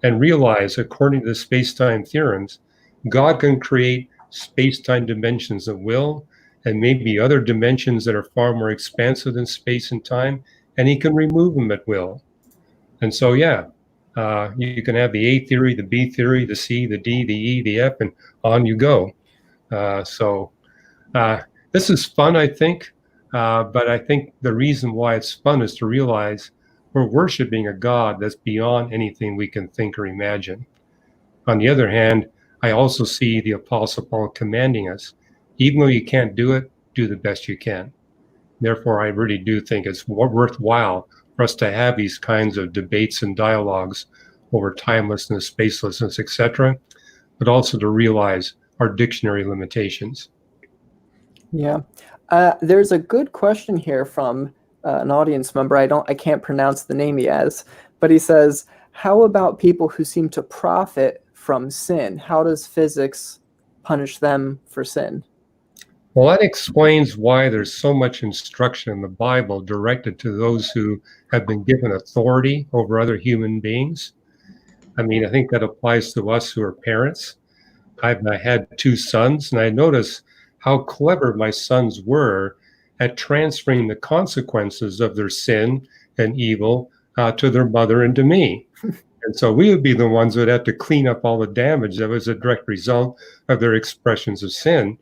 and realize, according to the space-time theorems, God can create space-time dimensions at will, and maybe other dimensions that are far more expansive than space and time, and he can remove them at will. And so, you can have the A theory, the B theory, the C, the D, the E, the F, and on you go. This is fun, I think, but I think the reason why it's fun is to realize we're worshiping a God that's beyond anything we can think or imagine. On the other hand, I also see the Apostle Paul commanding us, even though you can't do it, do the best you can. Therefore, I really do think it's worthwhile for us to have these kinds of debates and dialogues over timelessness, spacelessness, etc., but also to realize our dictionary limitations. Yeah. There's a good question here from an audience member. I can't pronounce the name he has, but he says, how about people who seem to profit from sin? How does physics punish them for sin? Well, that explains why there's so much instruction in the Bible directed to those who have been given authority over other human beings. I mean, I think that applies to us who are parents. I've had two sons, and I notice how clever my sons were at transferring the consequences of their sin and evil to their mother and to me. And so we would be the ones who would have to clean up all the damage that was a direct result of their expressions of sin.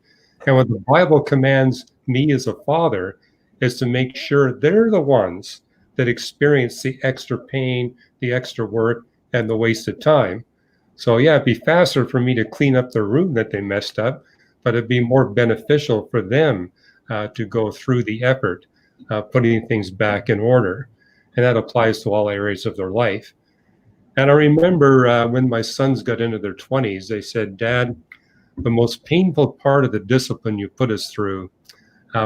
And what the Bible commands me as a father is to make sure they're the ones that experience the extra pain, the extra work, and the wasted time. So yeah, it'd be faster for me to clean up the room that they messed up, but it'd be more beneficial for them to go through the effort, putting things back in order. And that applies to all areas of their life. And I remember when my sons got into their 20s, they said, "Dad, the most painful part of the discipline you put us through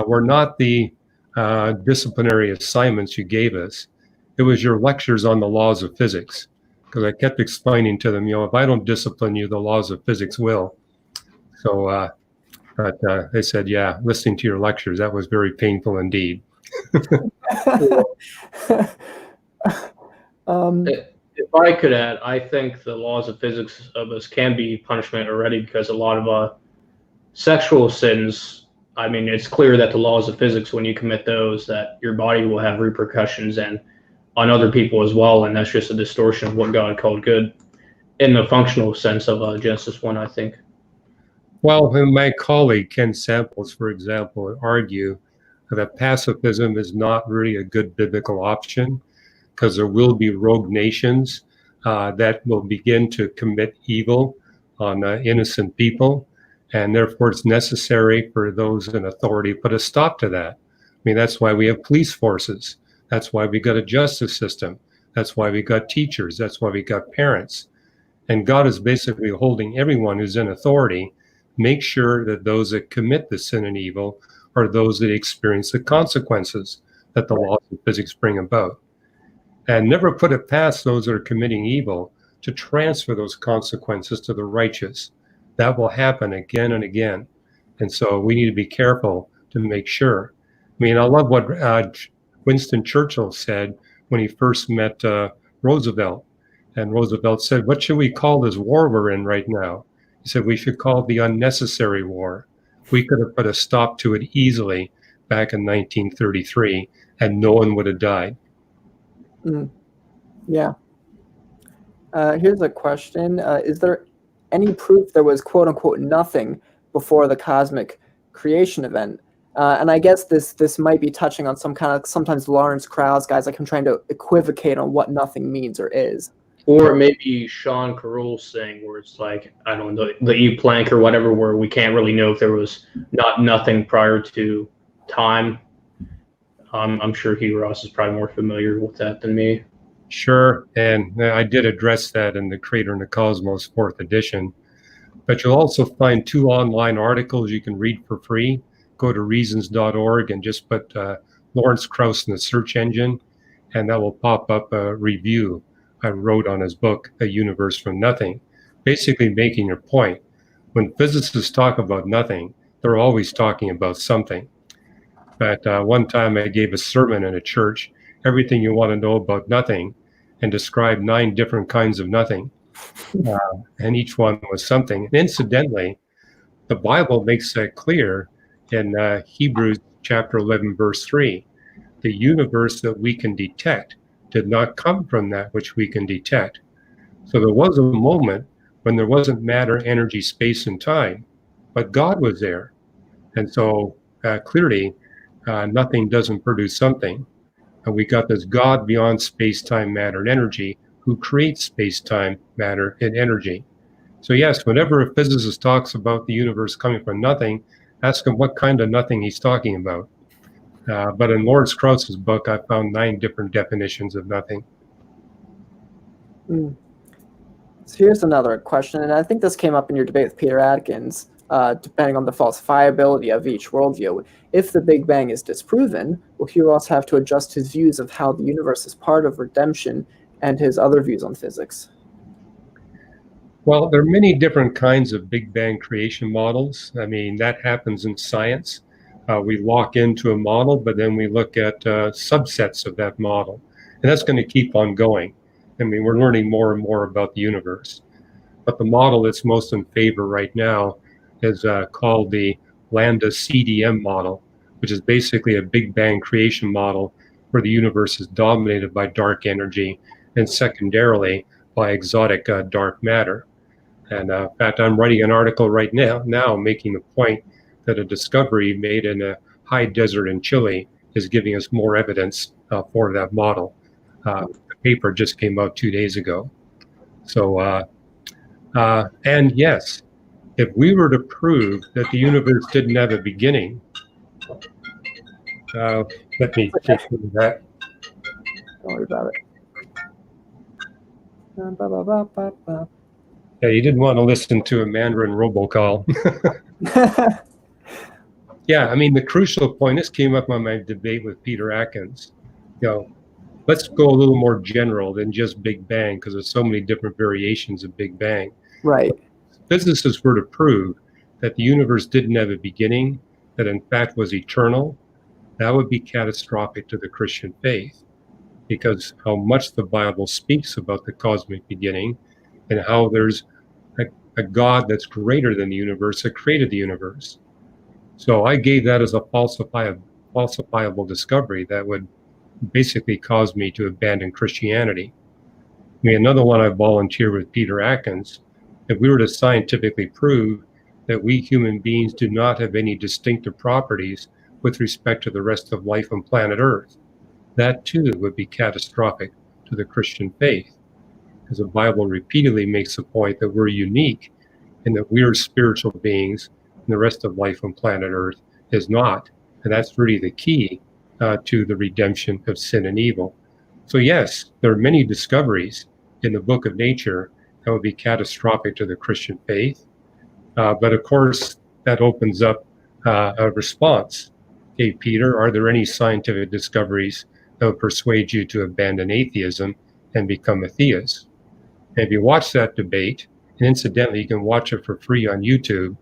were not the disciplinary assignments you gave us. It was your lectures on the laws of physics." Because I kept explaining to them, if I don't discipline you, the laws of physics will. So, but they said, yeah, listening to your lectures, that was very painful indeed. If I could add, I think the laws of physics of us can be punishment already, because a lot of sexual sins, I mean, it's clear that the laws of physics, when you commit those, that your body will have repercussions and on other people as well, and that's just a distortion of what God called good in the functional sense of Genesis 1, I think. Well, my colleague Ken Samples, for example, would argue that pacifism is not really a good biblical option, because there will be rogue nations that will begin to commit evil on innocent people, and therefore it's necessary for those in authority to put a stop to that. I mean, that's why we have police forces. That's why we got a justice system. That's why we got teachers. That's why we got parents. And God is basically holding everyone who's in authority, make sure that those that commit the sin and evil are those that experience the consequences that the laws of physics bring about. And never put it past those that are committing evil to transfer those consequences to the righteous. That will happen again and again. And so we need to be careful to make sure. I mean, I love what Winston Churchill said when he first met Roosevelt. And Roosevelt said, "What should we call this war we're in right now?" He said, "We should call it the unnecessary war. We could have put a stop to it easily back in 1933, and no one would have died." Yeah. Here's a question. Is there any proof there was quote unquote nothing before the cosmic creation event? And I guess this might be touching on some kind of, sometimes Lawrence Krauss guys like him trying to equivocate on what nothing means or is. Or maybe Sean Carroll's thing, where it's like, I don't know, the Eve Plank or whatever, where we can't really know if there was nothing prior to time. I'm sure Hugh Ross is probably more familiar with that than me. Sure, and I did address that in the Crater in the Cosmos 4th edition. But you'll also find 2 online articles you can read for free. Go to reasons.org and just put Lawrence Krauss in the search engine, and that will pop up a review I wrote on his book, A Universe from Nothing, basically making your point. When physicists talk about nothing, they're always talking about something. But one time I gave a sermon in a church, everything you want to know about nothing, and described 9 different kinds of nothing. And each one was something. And incidentally, the Bible makes that clear in Hebrews chapter 11, verse 3. The universe that we can detect did not come from that which we can detect. So there was a moment when there wasn't matter, energy, space, and time, but God was there. And so clearly, nothing doesn't produce something. And we got this God beyond space, time, matter, and energy who creates space, time, matter, and energy. So yes, whenever a physicist talks about the universe coming from nothing, ask him what kind of nothing he's talking about. But in Lawrence Krauss's book, I found 9 different definitions of nothing. So here's another question, and I think this came up in your debate with Peter Atkins, depending on the falsifiability of each worldview. If the Big Bang is disproven, will Hugh Ross have to adjust his views of how the universe is part of redemption and his other views on physics? Well, there are many different kinds of Big Bang creation models. I mean, that happens in science. We lock into a model, but then we look at subsets of that model. And that's going to keep on going. I mean, we're learning more and more about the universe. But the model that's most in favor right now is called the Lambda CDM model, which is basically a Big Bang creation model where the universe is dominated by dark energy and secondarily by exotic dark matter. And in fact, I'm writing an article right now making the point that a discovery made in a high desert in Chile is giving us more evidence for that model. The paper just came out 2 days ago. So, and yes, if we were to prove that the universe didn't have a beginning, let me just do that. Don't worry about it. Yeah, you didn't want to listen to a Mandarin robocall. Yeah, I mean, the crucial point, this came up on my debate with Peter Atkins. Let's go a little more general than just Big Bang, because there's so many different variations of Big Bang. Right. Physicists were to prove that the universe didn't have a beginning, that in fact was eternal, that would be catastrophic to the Christian faith, because how much the Bible speaks about the cosmic beginning and how there's a God that's greater than the universe that created the universe. So I gave that as a falsifiable discovery that would basically cause me to abandon Christianity. I mean, another one I volunteered with Peter Atkins. If we were to scientifically prove that we human beings do not have any distinctive properties with respect to the rest of life on planet Earth, that too would be catastrophic to the Christian faith, because the Bible repeatedly makes the point that we're unique and that we are spiritual beings and the rest of life on planet Earth is not. And that's really the key to the redemption of sin and evil. So yes, there are many discoveries in the book of nature that would be catastrophic to the Christian faith. But of course, that opens up a response. Hey, Peter, are there any scientific discoveries that would persuade you to abandon atheism and become a theist? And if you watch that debate, and incidentally, you can watch it for free on YouTube,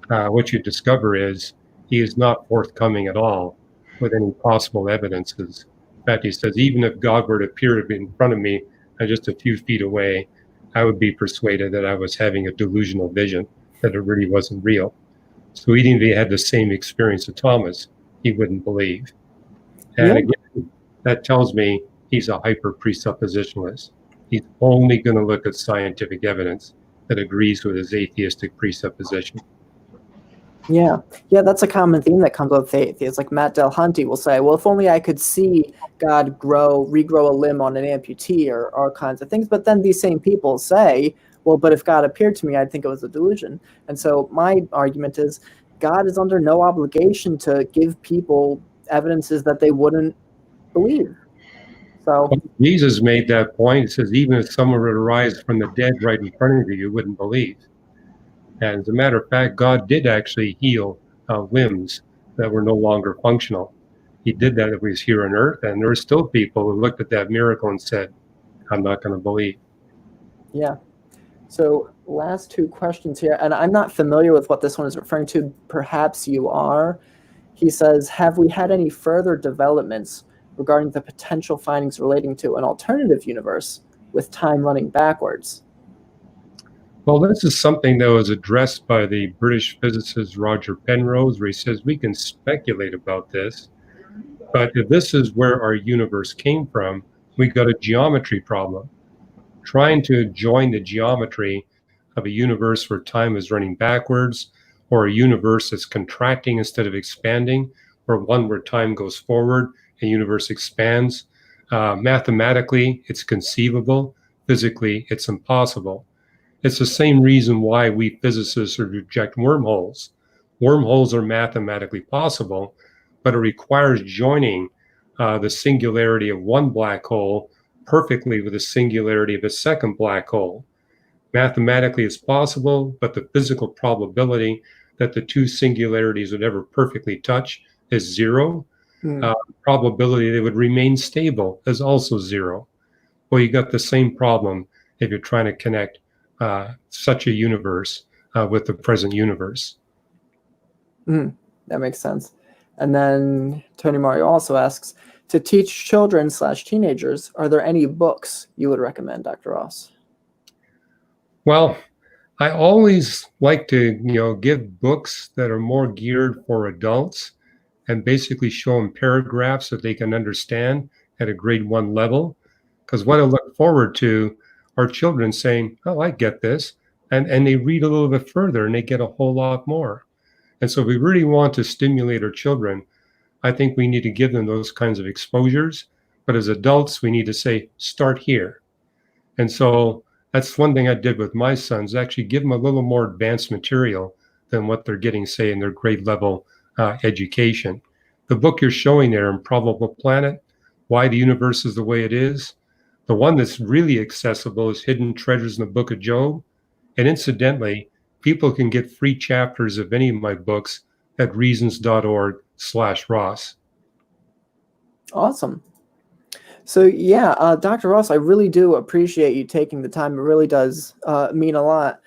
what you discover is he is not forthcoming at all with any possible evidences. In fact, he says, even if God were to appear in front of me just a few feet away, I would be persuaded that I was having a delusional vision, that it really wasn't real. So even if he had the same experience of Thomas, he wouldn't believe. And again, that tells me he's a hyper-presuppositionalist. He's only going to look at scientific evidence that agrees with his atheistic presupposition. Yeah, that's a common theme that comes up with atheists. Like Matt Delhunty will say, well, if only I could see God regrow a limb on an amputee or all kinds of things. But then these same people say, well, but if God appeared to me, I'd think it was a delusion. And so my argument is God is under no obligation to give people evidences that they wouldn't believe. So Jesus made that point. He says, even if someone would arise from the dead right in front of you, you wouldn't believe. And as a matter of fact, God did actually heal limbs that were no longer functional. He did that if he was here on earth, and there were still people who looked at that miracle and said, I'm not going to believe. Yeah. So last two questions here, and I'm not familiar with what this one is referring to. Perhaps you are. He says, have we had any further developments regarding the potential findings relating to an alternative universe with time running backwards? Well, this is something that was addressed by the British physicist Roger Penrose, where he says we can speculate about this, but if this is where our universe came from, we got a geometry problem. Trying to join the geometry of a universe where time is running backwards, or a universe that's contracting instead of expanding, or one where time goes forward, a universe expands. Mathematically, it's conceivable. Physically, it's impossible. It's the same reason why we physicists reject wormholes. Wormholes are mathematically possible, but it requires joining the singularity of one black hole perfectly with the singularity of a second black hole. Mathematically, it's possible, but the physical probability that the two singularities would ever perfectly touch is zero. Probability they would remain stable is also zero. Well, you got the same problem if you're trying to connect such a universe with the present universe. That makes sense. And then Tony Mario also asks, to teach children / teenagers, are there any books you would recommend, Dr. Ross? Well, I always like to, give books that are more geared for adults and basically show them paragraphs that they can understand at a grade 1 level. Because what I look forward to are children saying, oh, I get this. And they read a little bit further and they get a whole lot more. And so if we really want to stimulate our children, I think we need to give them those kinds of exposures. But as adults, we need to say, start here. And so that's one thing I did with my sons, actually give them a little more advanced material than what they're getting, say, in their grade level education. The book you're showing there, Improbable Planet, Why the Universe is the Way It Is. The one that's really accessible is Hidden Treasures in the Book of Job. And incidentally, people can get free chapters of any of my books at reasons.org/Ross. Awesome. So yeah, Dr. Ross, I really do appreciate you taking the time. It really does mean a lot.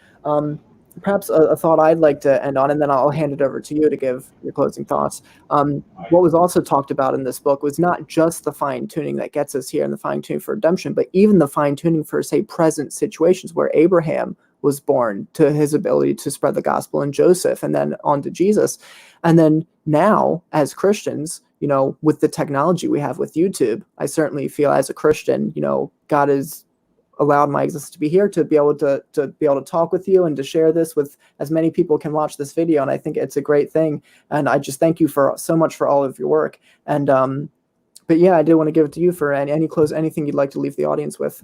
Perhaps a thought I'd like to end on, and then I'll hand it over to you to give your closing thoughts. What was also talked about in this book was not just the fine-tuning that gets us here and the fine-tuning for redemption, but even the fine-tuning for, say, present situations where Abraham was born, to his ability to spread the gospel, and Joseph, and then on to Jesus. And then now, as Christians, with the technology we have with YouTube, I certainly feel as a Christian, God has allowed my existence to be here to be able to talk with you and to share this with as many people can watch this video. And I think it's a great thing. And I just thank you so much for all of your work. And but yeah, I did want to give it to you for anything you'd like to leave the audience with.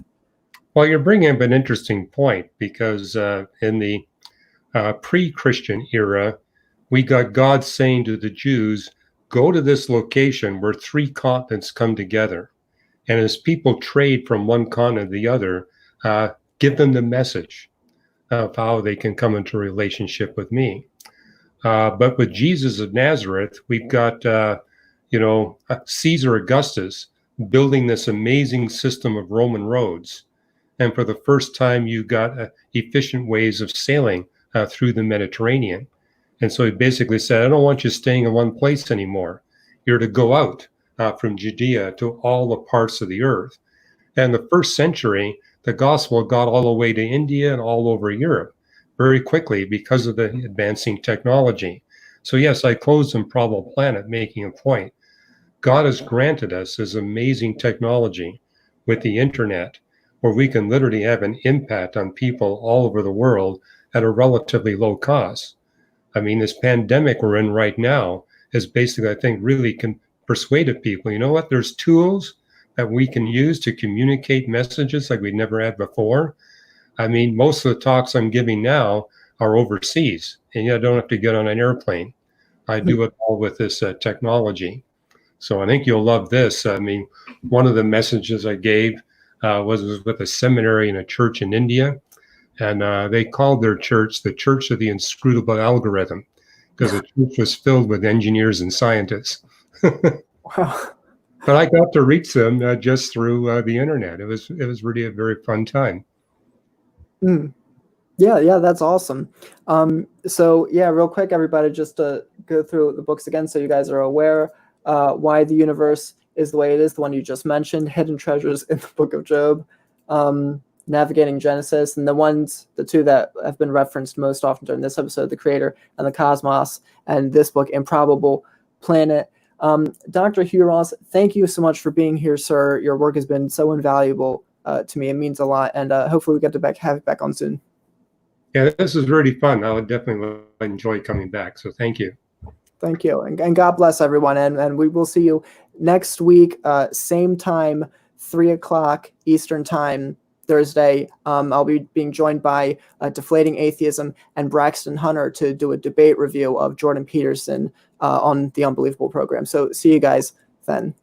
Well, you're bringing up an interesting point, because in the pre-Christian era, we got God saying to the Jews, go to this location where 3 continents come together. And as people trade from one continent to the other, give them the message of how they can come into a relationship with me. But with Jesus of Nazareth, we've got, Caesar Augustus building this amazing system of Roman roads. And for the first time, you got efficient ways of sailing through the Mediterranean. And so he basically said, I don't want you staying in one place anymore. You're to go out from Judea to all the parts of the earth. And the first century, the gospel got all the way to India and all over Europe very quickly because of the advancing technology. So yes, I closed Improbable Planet making a point. God has granted us this amazing technology with the internet, where we can literally have an impact on people all over the world at a relatively low cost. I mean, this pandemic we're in right now is basically, I think, really persuaded people, you know what, there's tools that we can use to communicate messages like we've never had before. I mean, most of the talks I'm giving now are overseas, and I don't have to get on an airplane. I do it all with this technology. So I think you'll love this. I mean, one of the messages I gave was with a seminary in a church in India. And they called their church the Church of the Inscrutable Algorithm, because the church was filled with engineers and scientists. Wow. But I got to reach them just through the internet. It was really a very fun time. Yeah, that's awesome. So yeah, real quick, everybody, just to go through the books again so you guys are aware. Why the Universe is the Way It Is, the one you just mentioned, Hidden Treasures in the Book of Job, Navigating Genesis, and the 2 that have been referenced most often during this episode, The Creator and the Cosmos, and this book, Improbable Planet. Dr. Hugh Ross, thank you so much for being here, sir. Your work has been so invaluable to me. It means a lot, and hopefully we get to have it back on soon. Yeah, this is really fun. I would definitely enjoy coming back, so thank you. Thank you, and God bless everyone, and we will see you next week, same time, 3 o'clock Eastern Time, Thursday. I'll be being joined by Deflating Atheism and Braxton Hunter to do a debate review of Jordan Peterson on the Unbelievable program. So see you guys then.